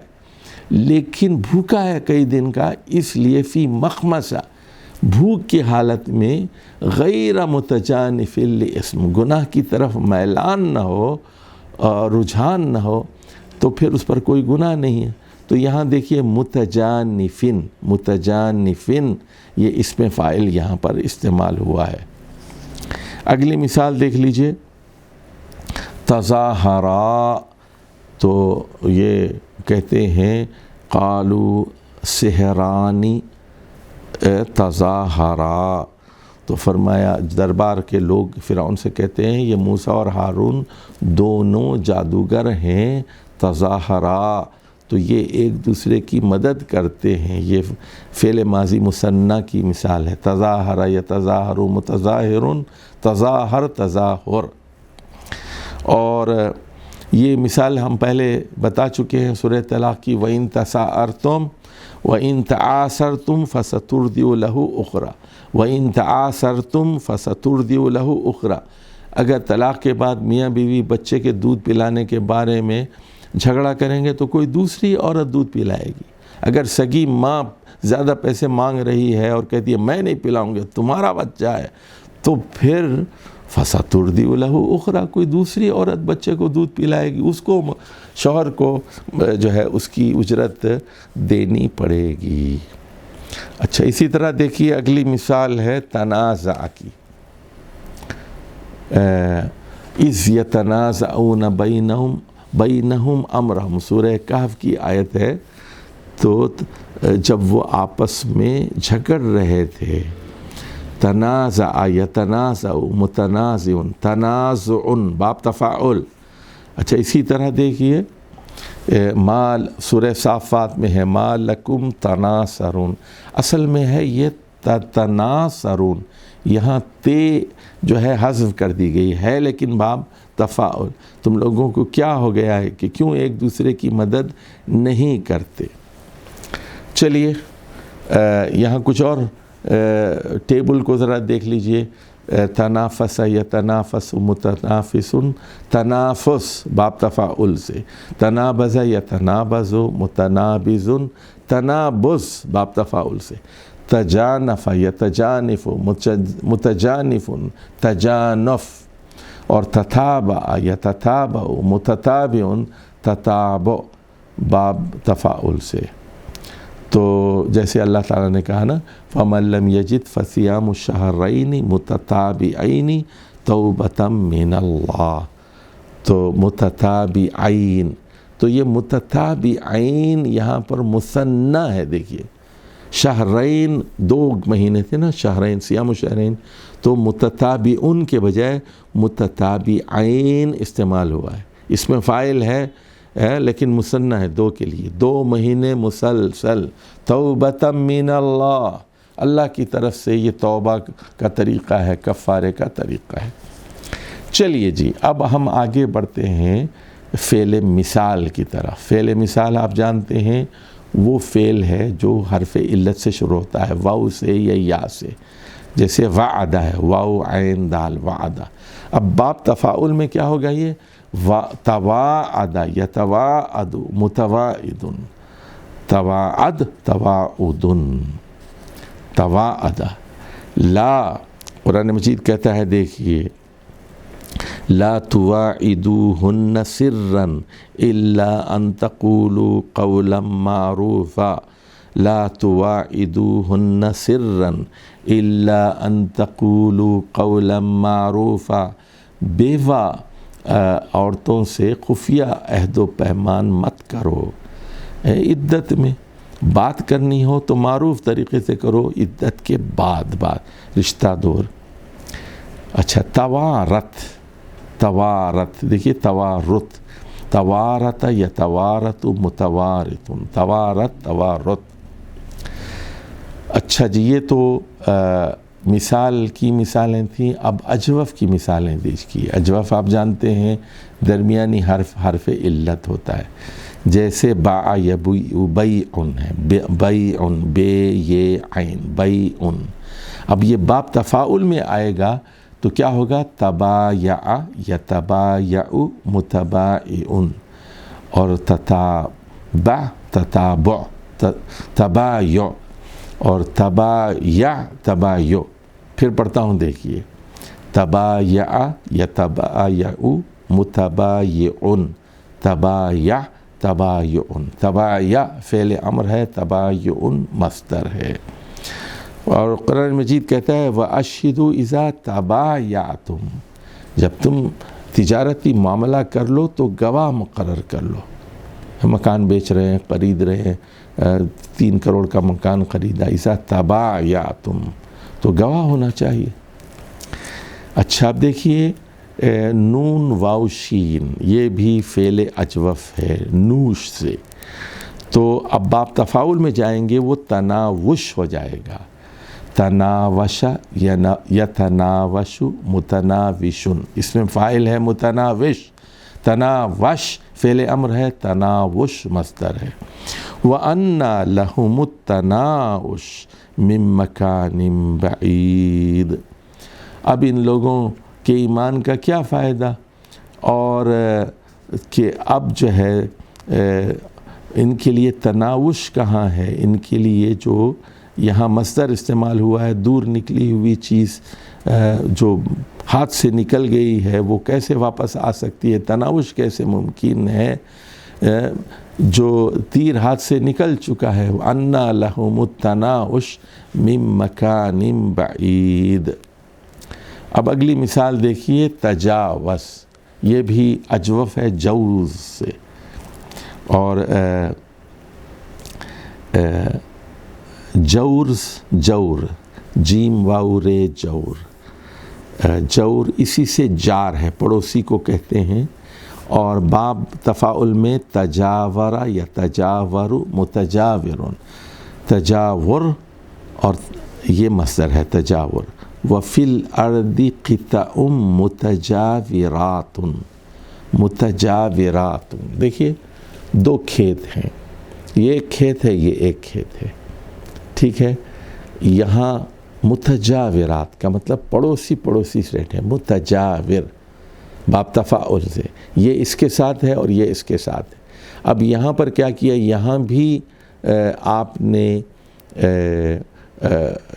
S2: لیکن بھوکا ہے کئی دن کا، اس لیے فی مخمصہ، بھوک کی حالت میں غیر متجانف لإثم، گناہ کی طرف میلان نہ ہو، رجحان نہ ہو، تو پھر اس پر کوئی گناہ نہیں ہے۔ تو یہاں دیکھیے متجانفن، متجانفن، یہ اسم فاعل یہاں پر استعمال ہوا ہے۔ اگلی مثال دیکھ لیجئے، تظاہرا، تو یہ کہتے ہیں قالوا سحرانی تظاہرا، تو فرمایا دربار کے لوگ فرعون سے کہتے ہیں یہ موسیٰ اور ہارون دونوں جادوگر ہیں، تظاہرا، تو یہ ایک دوسرے کی مدد کرتے ہیں، یہ فعل ماضی مثنیٰ کی مثال ہے، تظاہر یتظاہر متظاہر، تظاہر تظاہر۔ اور یہ مثال ہم پہلے بتا چکے ہیں سورہ طلاق کی، وَإِن تَسَاءَرْتُمْ وَإِن تَعَاسَرْتُمْ فَسَتُرْضِعُ لَهُ أُخْرَى، وَإِن تَعَاسَرْتُمْ فَسَتُرْضِعُ لَهُ أُخْرَى، اگر طلاق کے بعد میاں بیوی بچے کے دودھ پلانے کے بارے میں جھگڑا کریں گے تو کوئی دوسری عورت دودھ پلائے گی۔ اگر سگی ماں زیادہ پیسے مانگ رہی ہے اور کہتی ہے میں نہیں پلاؤں گی، تمہارا بچہ ہے، تو پھر فَسَتُرْضِعُ لَهُ اُخْرَى، کوئی دوسری عورت بچے کو دودھ پلائے گی، اس کو شوہر کو جو ہے اس کی اجرت دینی پڑے گی۔ اچھا اسی طرح دیکھیے اگلی مثال ہے تنازع کی، اِذْ يَتَنَازَعُونَ بَيْنَهُمْ أَمْرَهُمْ، سورہ کہف کی آیت ہے۔ تو جب وہ آپس میں جھگڑ رہے تھے، تنازع یتنازع متنازع تنازع باب تفاعل۔ اچھا اسی طرح دیکھیے مال سورہ صافات میں ہے ما لکم تناصرون، اصل میں ہے یہ تناصرون، یہاں تے جو ہے حذف کر دی گئی ہے لیکن باب تفاعل، تم لوگوں کو کیا ہو گیا ہے کہ کیوں ایک دوسرے کی مدد نہیں کرتے۔ چلیے یہاں کچھ اور ٹیبل کو ذرا دیکھ لیجئے، تنافس یتنافس متنافس، تنافس باب تفاعل سے، تنابز یتنابز متنابز، تنابز باب تفاعل سے، تجانف یتجانف متجانف تجانف، اور تتابع یتتابع متتابع تتابع باب تفاعل سے۔ تو جیسے اللہ تعالیٰ نے کہا نا فَمَن لَّمْ يَجِدْ فَصِيَامُ الشَّهْرَيْنِ مُتَتَابِعَيْنِ تَوْبَةً مِّنَ اللَّهِ، تو متتابعین، تو یہ متتابعین یہاں پر مثنیٰ ہے۔ دیکھیے شہرین 2 مہینے تھے نا، شہرین صیام الشہرین، تو متتابعون کے بجائے متتابعین استعمال ہوا ہے، اس میں فاعل ہے لیکن مثنیٰ ہے 2 کے لیے، 2 مہینے مسلسل، توبۃ من اللہ، اللہ کی طرف سے یہ توبہ کا طریقہ ہے، کفارے کا طریقہ ہے۔ چلیے جی اب ہم آگے بڑھتے ہیں فعل مثال کی طرف۔ فعل مثال آپ جانتے ہیں وہ فعل ہے جو حرف علت سے شروع ہوتا ہے، واو سے یا یا سے، جیسے وعدہ ہے، واو عین دال وعدہ۔ اب باب تفاعل میں کیا ہوگا؟ یہ تواعد یتواعد متواعد، تواعد تواعد، تواعد۔ لا قرآن مجید کہتا ہے دیکھیے لا تواعدوہن سرا الا ان تقولوا قولا معروفا، لا تواعدوہن سرا الا ان تقولوا قولا معروفا، بیوہ عورتوں سے خفیہ عہد و پیمان مت کرو، عدت میں بات کرنی ہو تو معروف طریقے سے کرو، عدت کے بعد رشتہ دور۔ اچھا توارت، توارت دیکھیے توارت، توارت یتوارت متوارت، توارت توارت۔ اچھا جی یہ تو مثال کی مثالیں تھیں، اب اجوف کی مثالیں دیکھیے۔ اجوف آپ جانتے ہیں درمیانی حرف علت ہوتا ہے، جیسے باع یبیع بیعن ہے، بیعن بے یہ عین بیعن۔ اب یہ باب تفاعل میں آئے گا تو کیا ہوگا؟ تبایع یتبایع متبائعن، اور تتابع تتابع تبایع، اور تبایع تبایع۔ پھر پڑھتا ہوں دیکھیے تبایع یتبایع متبایعن، تبایع تبایعن، تبایع فعل امر ہے، تبایعن مصدر ہے۔ اور قرآن مجید کہتا ہے وَأَشْهِدُوا إِذَا تَبَایَعْتُمْ، جب تم تجارتی معاملہ کر لو تو گواہ مقرر کر لو۔ مکان بیچ رہے ہیں، خرید رہے ہیں، 3 کروڑ کا مکان خریدا، اِذَا تَبَایَعْتُمْ، تو گواہ ہونا چاہیے۔ اچھا اب دیکھیے نون واو شین، یہ بھی فعل اجوف ہے نوش سے، تو اب باب تفاعل میں جائیں گے وہ تناوش ہو جائے گا، تناوش یتناوش متناوش، اس میں فاعل ہے متناوش، تناوش فعل امر ہے، تناوش مصدر ہے۔ وَأَنَّا لَهُمُ التَّنَاوُشُ مِن مَّكَانٍ بَعِيدٍ، اب ان لوگوں کے ایمان کا کیا فائدہ، اور کہ اب جو ہے ان کے لیے تناوش کہاں ہے، ان کے لیے جو یہاں مصدر استعمال ہوا ہے، دور نکلی ہوئی چیز جو ہاتھ سے نکل گئی ہے وہ کیسے واپس آ سکتی ہے؟ تناوش کیسے ممکن ہے؟ جو تیر ہاتھ سے نکل چکا ہے، اَنَّا لَهُمُ التَّنَاوُشُ مِن مَكَانٍ بَعِيدٍ۔ اب اگلی مثال دیکھیے، تجاوز، یہ بھی اجوف ہے جوز سے، اور جورز، جور، جیم واو رے، جور، جور اسی سے جار ہے، پڑوسی کو کہتے ہیں، اور باب تفاعل میں تجاورا یا تجاور، متجاورن، تجاور، اور یہ مصدر ہے تجاور۔ وَفِي الْأَرْضِ قِطَعٌ مُتَجَاوِرَاتٌ، متجاورات، دیکھیے دو کھیت ہیں، یہ ایک کھیت ہے، یہ ایک کھیت ہے، ٹھیک ہے۔ یہاں متجاورات کا مطلب پڑوسی پڑوسی سے رہتے ہیں، متجاور باب تفاعل سے، یہ اس کے ساتھ ہے اور یہ اس کے ساتھ ہے۔ اب یہاں پر کیا کیا، یہاں بھی آپ نے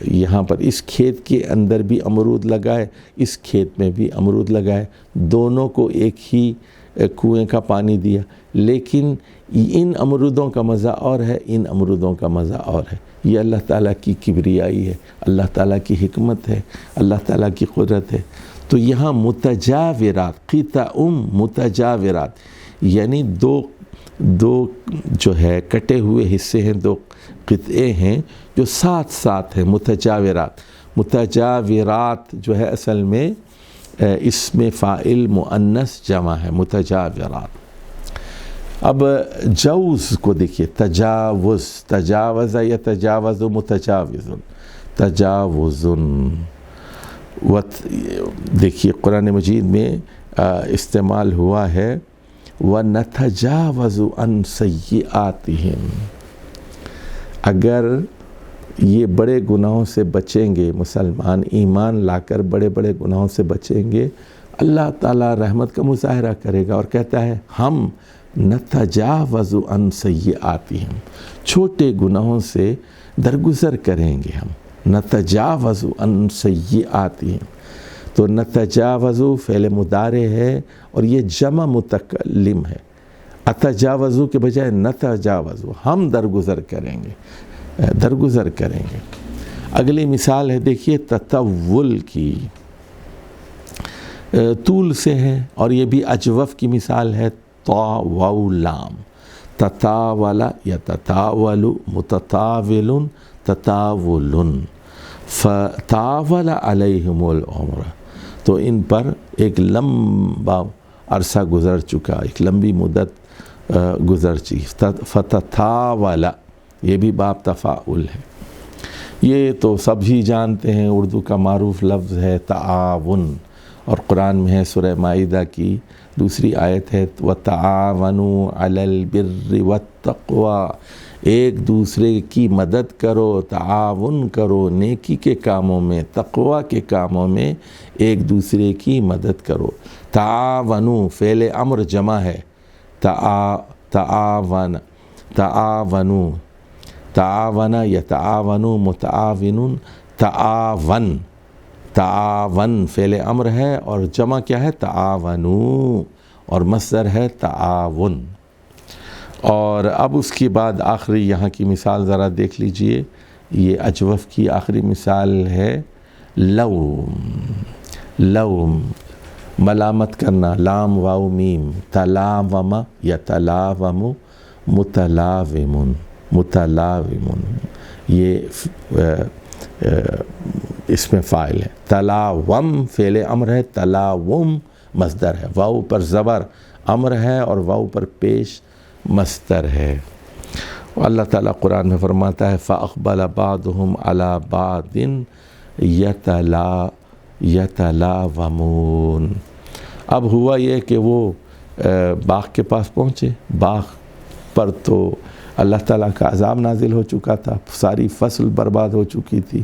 S2: یہاں پر اس کھیت کے اندر بھی امرود لگائے، اس کھیت میں بھی امرود لگائے، دونوں کو ایک ہی کنویں کا پانی دیا، لیکن ان امرودوں کا مزہ اور ہے، ان امرودوں کا مزہ اور ہے۔ یہ اللہ تعالیٰ کی کبریائی ہے، اللہ تعالیٰ کی حکمت ہے، اللہ تعالیٰ کی قدرت ہے۔ تو یہاں متجاورات، قطع متجاورات، یعنی دو جو ہے کٹے ہوئے حصے ہیں، دو قطعے ہیں جو ساتھ ساتھ ہیں، متجاورات۔ متجاورات جو ہے اصل میں اس میں فاعل مؤنث جمع ہے، متجاورات۔ اب جوز کو دیکھیے، تجاوز، تجاوز یتجاوز متجاوز، تجاوز، دیکھیے قرآن مجید میں استعمال ہوا ہے، وَنَتَجَاوَزُ عَنْ سَيِّئَاتِهِمْ۔ اگر یہ بڑے گناہوں سے بچیں گے، مسلمان ایمان لا کر بڑے بڑے گناہوں سے بچیں گے، اللہ تعالیٰ رحمت کا مظاہرہ کرے گا اور کہتا ہے ہم نتجاوز عن سیئاتہم، چھوٹے گناہوں سے درگزر کریں گے ہم، نتجاوز عن سیئاتہم۔ تو نتجاوز فعل مضارع ہے اور یہ جمع متکلم ہے، اتجاوز کے بجائے نتجاوز، ہم درگزر کریں گے، درگزر کریں گے۔ اگلی مثال ہے دیکھیے تطول کی، طول سے ہے، اور یہ بھی اجوف کی مثال ہے، طا واو لام، تطاول یتطاول، متطاول، تطاول، فطاول علیہم العمر، تو ان پر ایک لمبا عرصہ گزر چکا، ایک لمبی مدت گزر چکی، فتطاول، یہ بھی باب تفاعل ہے۔ یہ تو سب ہی جانتے ہیں، اردو کا معروف لفظ ہے تعاون، اور قرآن میں ہے سورہ مائدہ کی دوسری آیت ہے، وَتَعَاوَنُوا عَلَى الْبِرِّ وَالتَّقْوَى، ایک دوسرے کی مدد کرو، تعاون کرو نیکی کے کاموں میں، تقوی کے کاموں میں ایک دوسرے کی مدد کرو۔ تعاونوا فعل امر جمع ہے، تعاون، تعاونوا، تعاون یتعاون، متعاون، تعاون، تعاون فعل امر ہے اور جمع کیا ہے، تعاونوا، اور مصدر ہے تعاون۔ اور اب اس کے بعد آخری یہاں کی مثال ذرا دیکھ لیجئے، یہ اجوف کی آخری مثال ہے لوم، لوم ملامت کرنا، لام واو میم، تلاوم یتلاوم، متلاوم، متلاوم، یہ اس میں فاعل ہے، تلاوم فعل امر ہے، تلاوم مصدر ہے، واو پر زبر امر ہے اور واو پر پیش مصدر ہے۔ اللہ تعالیٰ قرآن میں فرماتا ہے فَأَقْبَلَ بَعْضُهُمْ عَلَى بَعْضٍ يَتَلَاوَمُونَ۔ اب ہوا یہ کہ وہ باغ کے پاس پہنچے، باغ پر تو اللہ تعالیٰ کا عذاب نازل ہو چکا تھا، ساری فصل برباد ہو چکی تھی،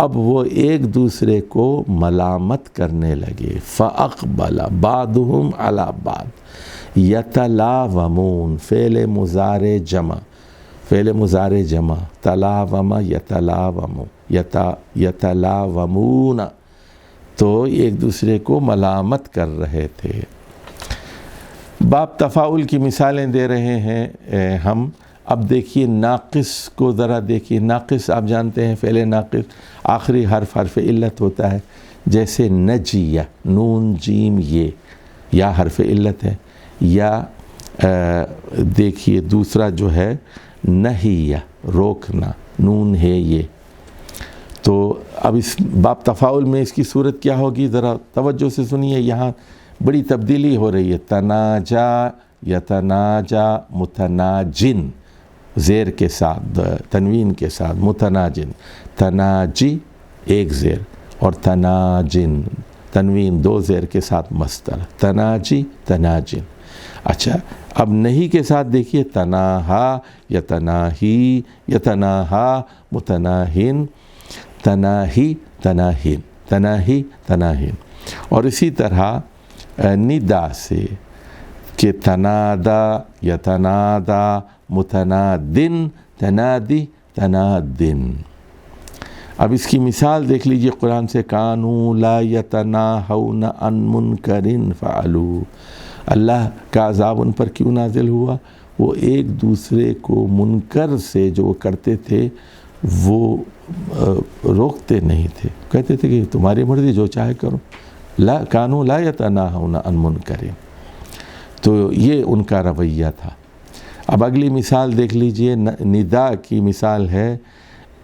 S2: اب وہ ایک دوسرے کو ملامت کرنے لگے، فَأَقْبَلَ بَعْضُهُمْ عَلَى بَعْضٍ یتلاومون، فعل مضارع جمع، فعل مضارع جمع، تلاوم یتلاوم، یتلاومون، تو ایک دوسرے کو ملامت کر رہے تھے۔ باب تفاعل کی مثالیں دے رہے ہیں ہم۔ اب دیکھیے ناقص کو ذرا دیکھیے۔ ناقص آپ جانتے ہیں فعل ناقص آخری حرف علت ہوتا ہے، جیسے نجیہ، نون جیم یہ، یا حرف علت ہے۔ یا دیکھیے دوسرا جو ہے نہیہ، روکنا، نون ہے یہ۔ تو اب اس باب تفاعل میں اس کی صورت کیا ہوگی، ذرا توجہ سے سنیے، یہاں بڑی تبدیلی ہو رہی ہے۔ تناجا یتناجا متناجن، زیر کے ساتھ، تنوین کے ساتھ، متناجن، تناجی ایک زیر، اور تناجن تنوین دو زیر کے ساتھ مصدر، تناجی تناجن۔ اچھا اب نہیں کے ساتھ دیکھیے، تناہا یتناہی، یتناہا متناہن، تناہی تناہن، تناہی تناہن۔ اور اسی طرح ندا سے کہ تنادا یتنادا متنادن، تنادی تنادن۔ اب اس کی مثال دیکھ لیجئے قرآن سے، کانوا لا یتناہون عن منکر فعلوا۔ اللہ کا عذاب ان پر کیوں نازل ہوا؟ وہ ایک دوسرے کو منکر سے جو وہ کرتے تھے وہ روکتے نہیں تھے، کہتے تھے کہ تمہاری مرضی جو چاہے کرو، لا کانوا لا یتناہون عن منکر۔ تو یہ ان کا رویہ تھا۔ اب اگلی مثال دیکھ لیجئے، ندا کی مثال ہے،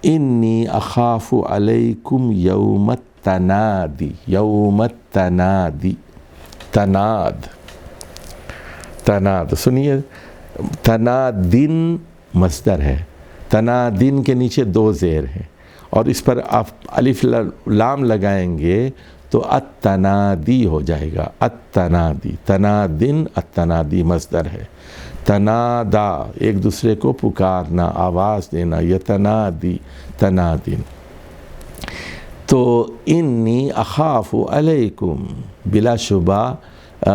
S2: انی اخاف علیکم یوم التنادی، یوم التنادی، تناد، تناد سنیے، تنادن مصدر ہے، تنادن کے نیچے دو زیر ہیں، اور اس پر آپ الف لام لگائیں گے تو التنادی ہو جائے گا، التنادی، تنادن التنادی مصدر ہے۔ تنادا ایک دوسرے کو پکارنا، آواز دینا، یتنادی تنادن۔ تو انی اخاف علیکم، بلا شبہ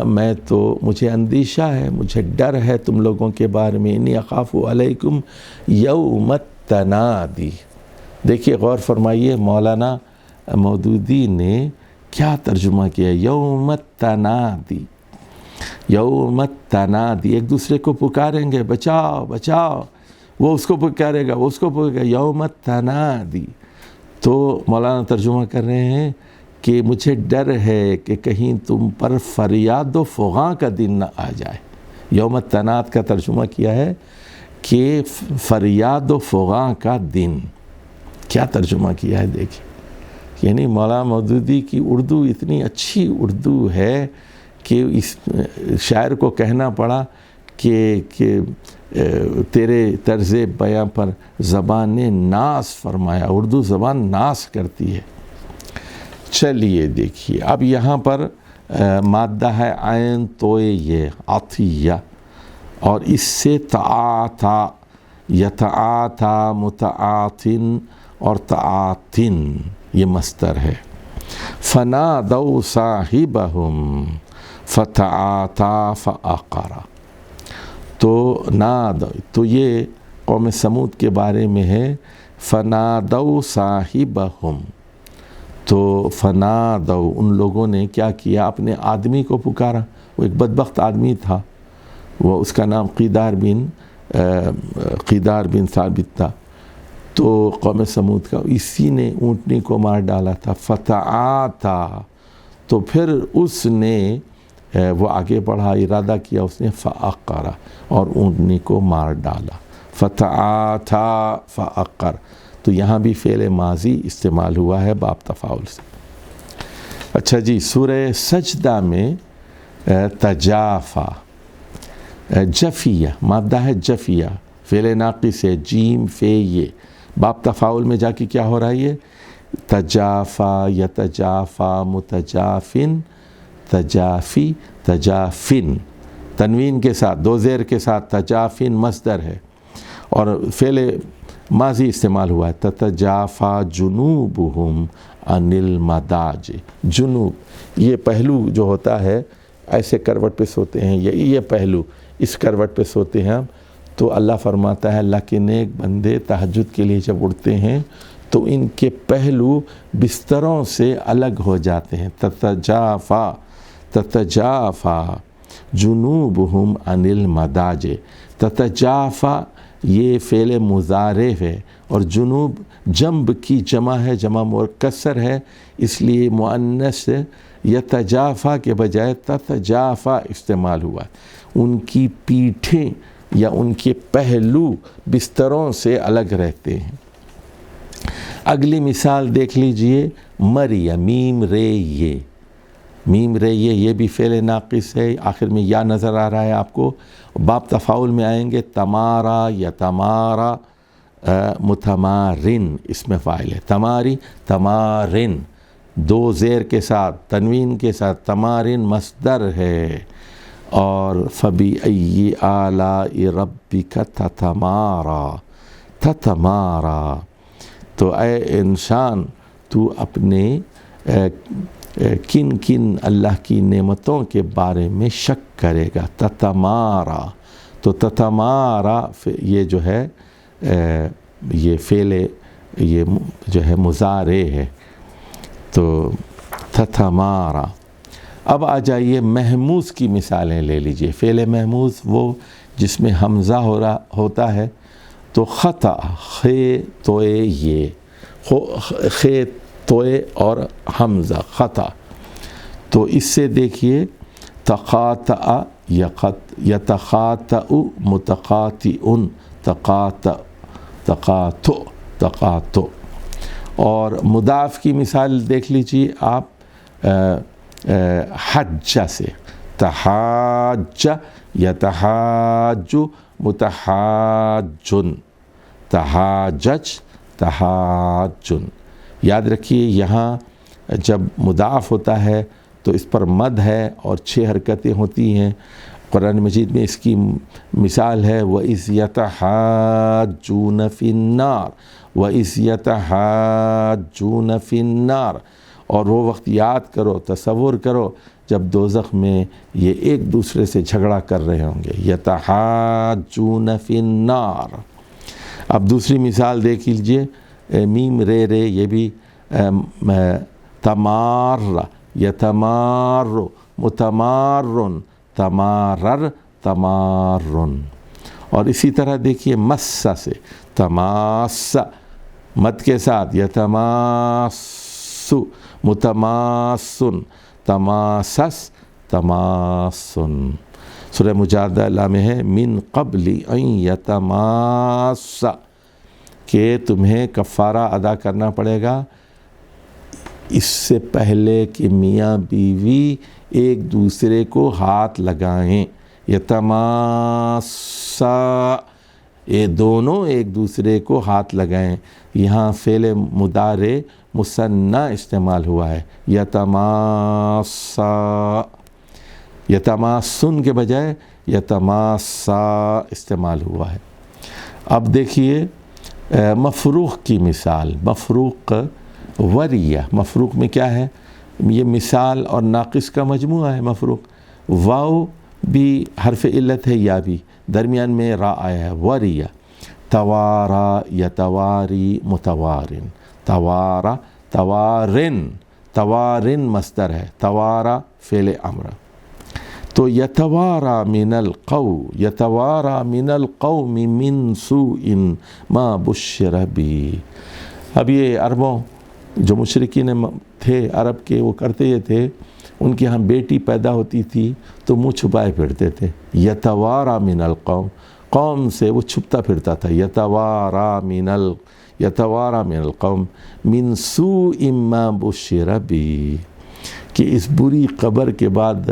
S2: میں تو، مجھے اندیشہ ہے، مجھے ڈر ہے تم لوگوں کے بارے میں، انی اخاف علیکم یوم التنادی۔ دیکھیے غور فرمائیے مولانا مودودی نے کیا ترجمہ کیا، یوم التنادی، یوم التنادی، ایک دوسرے کو پکاریں گے، بچاؤ بچاؤ، وہ اس کو پکارے گا، وہ اس کو پکارے گا، یوم التنادی۔ تو مولانا ترجمہ کر رہے ہیں کہ مجھے ڈر ہے کہ کہیں تم پر فریاد و فغاں کا دن نہ آ جائے۔ یوم التناد کا ترجمہ کیا ہے کہ فریاد و فغاں کا دن۔ کیا ترجمہ کیا ہے دیکھیں، یعنی مولانا مودودی کی اردو اتنی اچھی اردو ہے کہ اس شاعر کو کہنا پڑا کہ تیرے طرز بیاں پر زبان نے ناز فرمایا، اردو زبان ناز کرتی ہے۔ چلیے دیکھیے اب یہاں پر مادہ ہے عین توئے یہ عطیہ، اور اس سے تعاتا، یتعاتا متعاتن اور تعاتن یہ مصدر ہے۔ فنادوا صاحبہم فتعاتا فعقر۔ تو ناد، تو یہ قوم سمود کے بارے میں ہے، فنادوا صاحبہم، تو فنادوا ان لوگوں نے کیا کیا، اپنے آدمی کو پکارا۔ وہ ایک بدبخت آدمی تھا، وہ اس کا نام قیدار بن ثابت تھا، تو قوم سمود کا، اسی نے اونٹنی کو مار ڈالا تھا۔ فتعاتا، تو پھر اس نے وہ آگے بڑھا، ارادہ کیا اس نے، فعقر، اور اونٹنی کو مار ڈالا۔ فتعاتا فعقر، تو یہاں بھی فعل ماضی استعمال ہوا ہے باب تفاعل سے۔ اچھا جی، سورہ سجدہ میں تجافا، جفیہ مادہ ہے، جفیہ فعل ناقص ہے، جیم فے یہ، باب تفاعل میں جا کے کیا ہو رہا ہے، یہ تجافا یتجافا متجافن، تجافی تجافن، تنوین کے ساتھ دو زیر کے ساتھ، تجافن مصدر ہے، اور فعل ماضی استعمال ہوا ہے، تتجافا جنوبہم عن المضاجع۔ جنوب یہ پہلو جو ہوتا ہے، ایسے کروٹ پہ سوتے ہیں، یہ پہلو، اس کروٹ پہ سوتے ہیں ہم، تو اللہ فرماتا ہے اللہ کے نیک بندے تہجد کے لیے جب اٹھتے ہیں تو ان کے پہلو بستروں سے الگ ہو جاتے ہیں. تتجافا جنوبہم عن المضاجع. تتجافا یہ فعل مضارع ہے اور جنوب جنب کی جمع ہے، جمع مکسر ہے، اس لیے مؤنث یتجافا کے بجائے تتجافا استعمال ہوا. ان کی پیٹھیں یا ان کے پہلو بستروں سے الگ رہتے ہیں. اگلی مثال دیکھ لیجئے، مریا، میم رے یہ، میم رے یہ بھی فعل ناقص ہے، آخر میں یا نظر آ رہا ہے آپ کو. باب تفاعل میں آئیں گے، تمارا یا تمارا، متمارن اس میں فاعل ہے. تماری، تمارن، دو زیر کے ساتھ، تنوین کے ساتھ، تمارن مصدر ہے. اور فَبِأَيِّ آلَاءِ رَبِّكَ تَتَمَارَى. تَتَمَارَى تو اے انسان تو اپنے کن کن اللہ کی نعمتوں کے بارے میں شک کرے گا. تتمارا، تو تتمارا یہ جو ہے یہ فعل یہ جو ہے مضارع ہے. تو تتمارا. اب آ جائیے محموز کی مثالیں لے لیجئے. فعل محموز وہ جس میں حمزہ ہوتا ہے. تو خطا، خے توئے یہ، خے توئے اور حمزہ، خطا. تو اس سے دیکھیے تقاطع، یتخاطع، متقاطع، تقاطع، تقاطع. اور مضاف کی مثال دیکھ لیجیے آپ، حج سے، تحاج، یتحاج، متحاجن، تحاجج، تحاجن. یاد رکھیے یہاں جب مضاف ہوتا ہے تو اس پر مد ہے اور 6 حرکتیں ہوتی ہیں. قرآن مجید میں اس کی مثال ہے وَإِذْ يَتَحَاجُّونَ فِي النَّارِ، وَإِذْ يَتَحَاجُّونَ فِي النَّارِ. اور وہ وقت یاد کرو، تصور کرو جب دوزخ میں یہ ایک دوسرے سے جھگڑا کر رہے ہوں گے. يَتَحَاجُّونَ فِي النَّارِ. اب دوسری مثال دیکھ لیجئے، میم رے رے یہ بھی تمار، یتمار، متمارن، تمارر، تمارن. اور اسی طرح دیکھیے مسا سے، تماس، مد کے ساتھ، یتماس، متماسن، تماسس، تماسن. سورہ مجادلہ میں ہے من قبل ان یتماس، کہ تمہیں کفارہ ادا کرنا پڑے گا اس سے پہلے کہ میاں بیوی ایک دوسرے کو ہاتھ لگائیں. یتماسا، یہ دونوں ایک دوسرے کو ہاتھ لگائیں. یہاں فعل مضارع مثنی استعمال ہوا ہے، یتماسا، یتماسن کے بجائے یتماسا استعمال ہوا ہے. اب دیکھیے مفروق کی مثال. مفروق وریہ، مفروق میں کیا ہے؟ یہ مثال اور ناقص کا مجموعہ ہے. مفروق واو بھی حرف علت ہے، یا بھی درمیان میں را آیا ہے. وریہ، توارا، یتواری، متوارن. توارا، توارن، توارن مصدر ہے، توارا فعل امر. تو یتوارا من القوم، یتوارا من القوم من سوء ما بشر بی. اب یہ عربوں جو مشرکین تھے عرب کے، وہ کرتے یہ تھے، ان کے ہاں بیٹی پیدا ہوتی تھی تو منہ چھپائے پھرتے تھے. یتوارا من القوم، قوم سے وہ چھپتا پھرتا تھا. یتوارا من القوم من سوء ما بشر بی، کہ اس بری خبر کے بعد،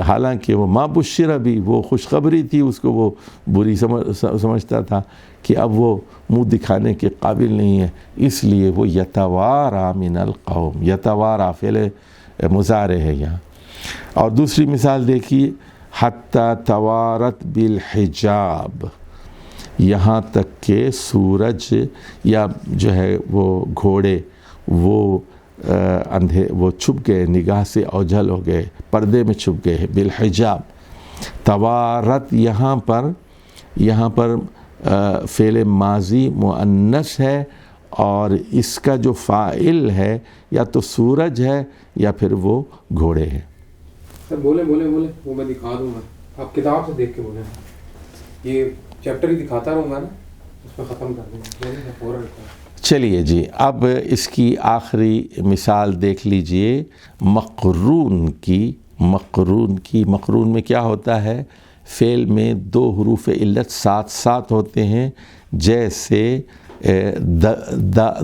S2: حالانکہ وہ ما بشر بی وہ خوشخبری تھی، اس کو وہ بری سمجھتا تھا کہ اب وہ منہ دکھانے کے قابل نہیں ہے، اس لیے وہ یتوارا من القوم. یتوارا فعل مضارع ہے یہاں. اور دوسری مثال دیکھیے، حتی توارت بالحجاب، یہاں تک کہ سورج یا جو ہے وہ گھوڑے وہ وہ چھپ گئے، نگاہ سے اوجھل ہو گئے، پردے میں چھپ گئے. بالحجاب. توارت یہاں پر فعل ماضی مؤنث ہے اور اس کا جو فاعل ہے یا تو سورج ہے یا پھر وہ گھوڑے ہیں.
S1: سر بولیں وہ میں دکھا دوں گا, آپ کتاب سے دیکھ کے بولیں, یہ چیپٹر ہی دکھاتا رہوں گا نا, اس پہ ختم کر دیں گے.
S2: چلیے جی, اب اس کی آخری مثال دیکھ لیجئے مقرون کی. مقرون میں کیا ہوتا ہے؟ فعل میں 2 حروف علت ساتھ ساتھ ہوتے ہیں, جیسے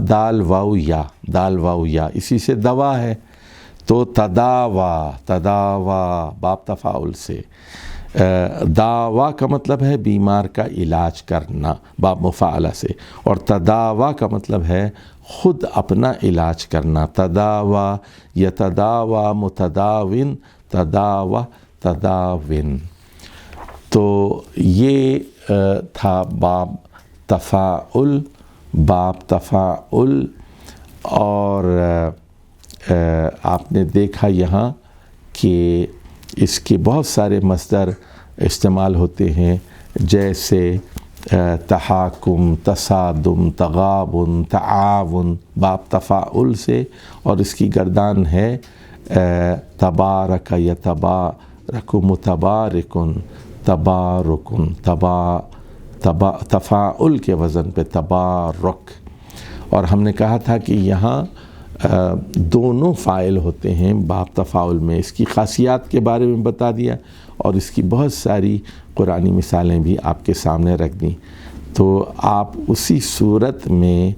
S2: دال واو یا, اسی سے دوا ہے. تو تداوا باب تفاعل سے, داوا کا مطلب ہے بیمار کا علاج کرنا باب مفاعلہ سے, اور تداوا کا مطلب ہے خود اپنا علاج کرنا. تداوا یتداوا متداون, تداون. تو یہ تھا باب تفاعل. اور آپ نے دیکھا یہاں کہ اس کے بہت سارے مصدر استعمال ہوتے ہیں, جیسے تحاکم, تصادم, تغابن, تعاون باب تفاعل سے, اور اس کی گردان ہے تبارک یتبارک متبارکن, تبارکن, تفاعل کے وزن پہ تبارک. اور ہم نے کہا تھا کہ یہاں دونوں فاعل ہوتے ہیں باب تفاعل میں. اس کی خاصیات کے بارے میں بتا دیا, اور اس کی بہت ساری قرآنی مثالیں بھی آپ کے سامنے رکھ دیں. تو آپ اسی صورت میں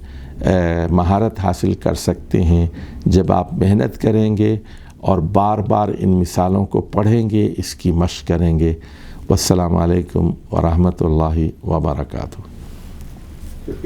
S2: مہارت حاصل کر سکتے ہیں جب آپ محنت کریں گے اور بار بار ان مثالوں کو پڑھیں گے, اس کی مشق کریں گے. والسلام علیکم ورحمۃ اللہ وبرکاتہ.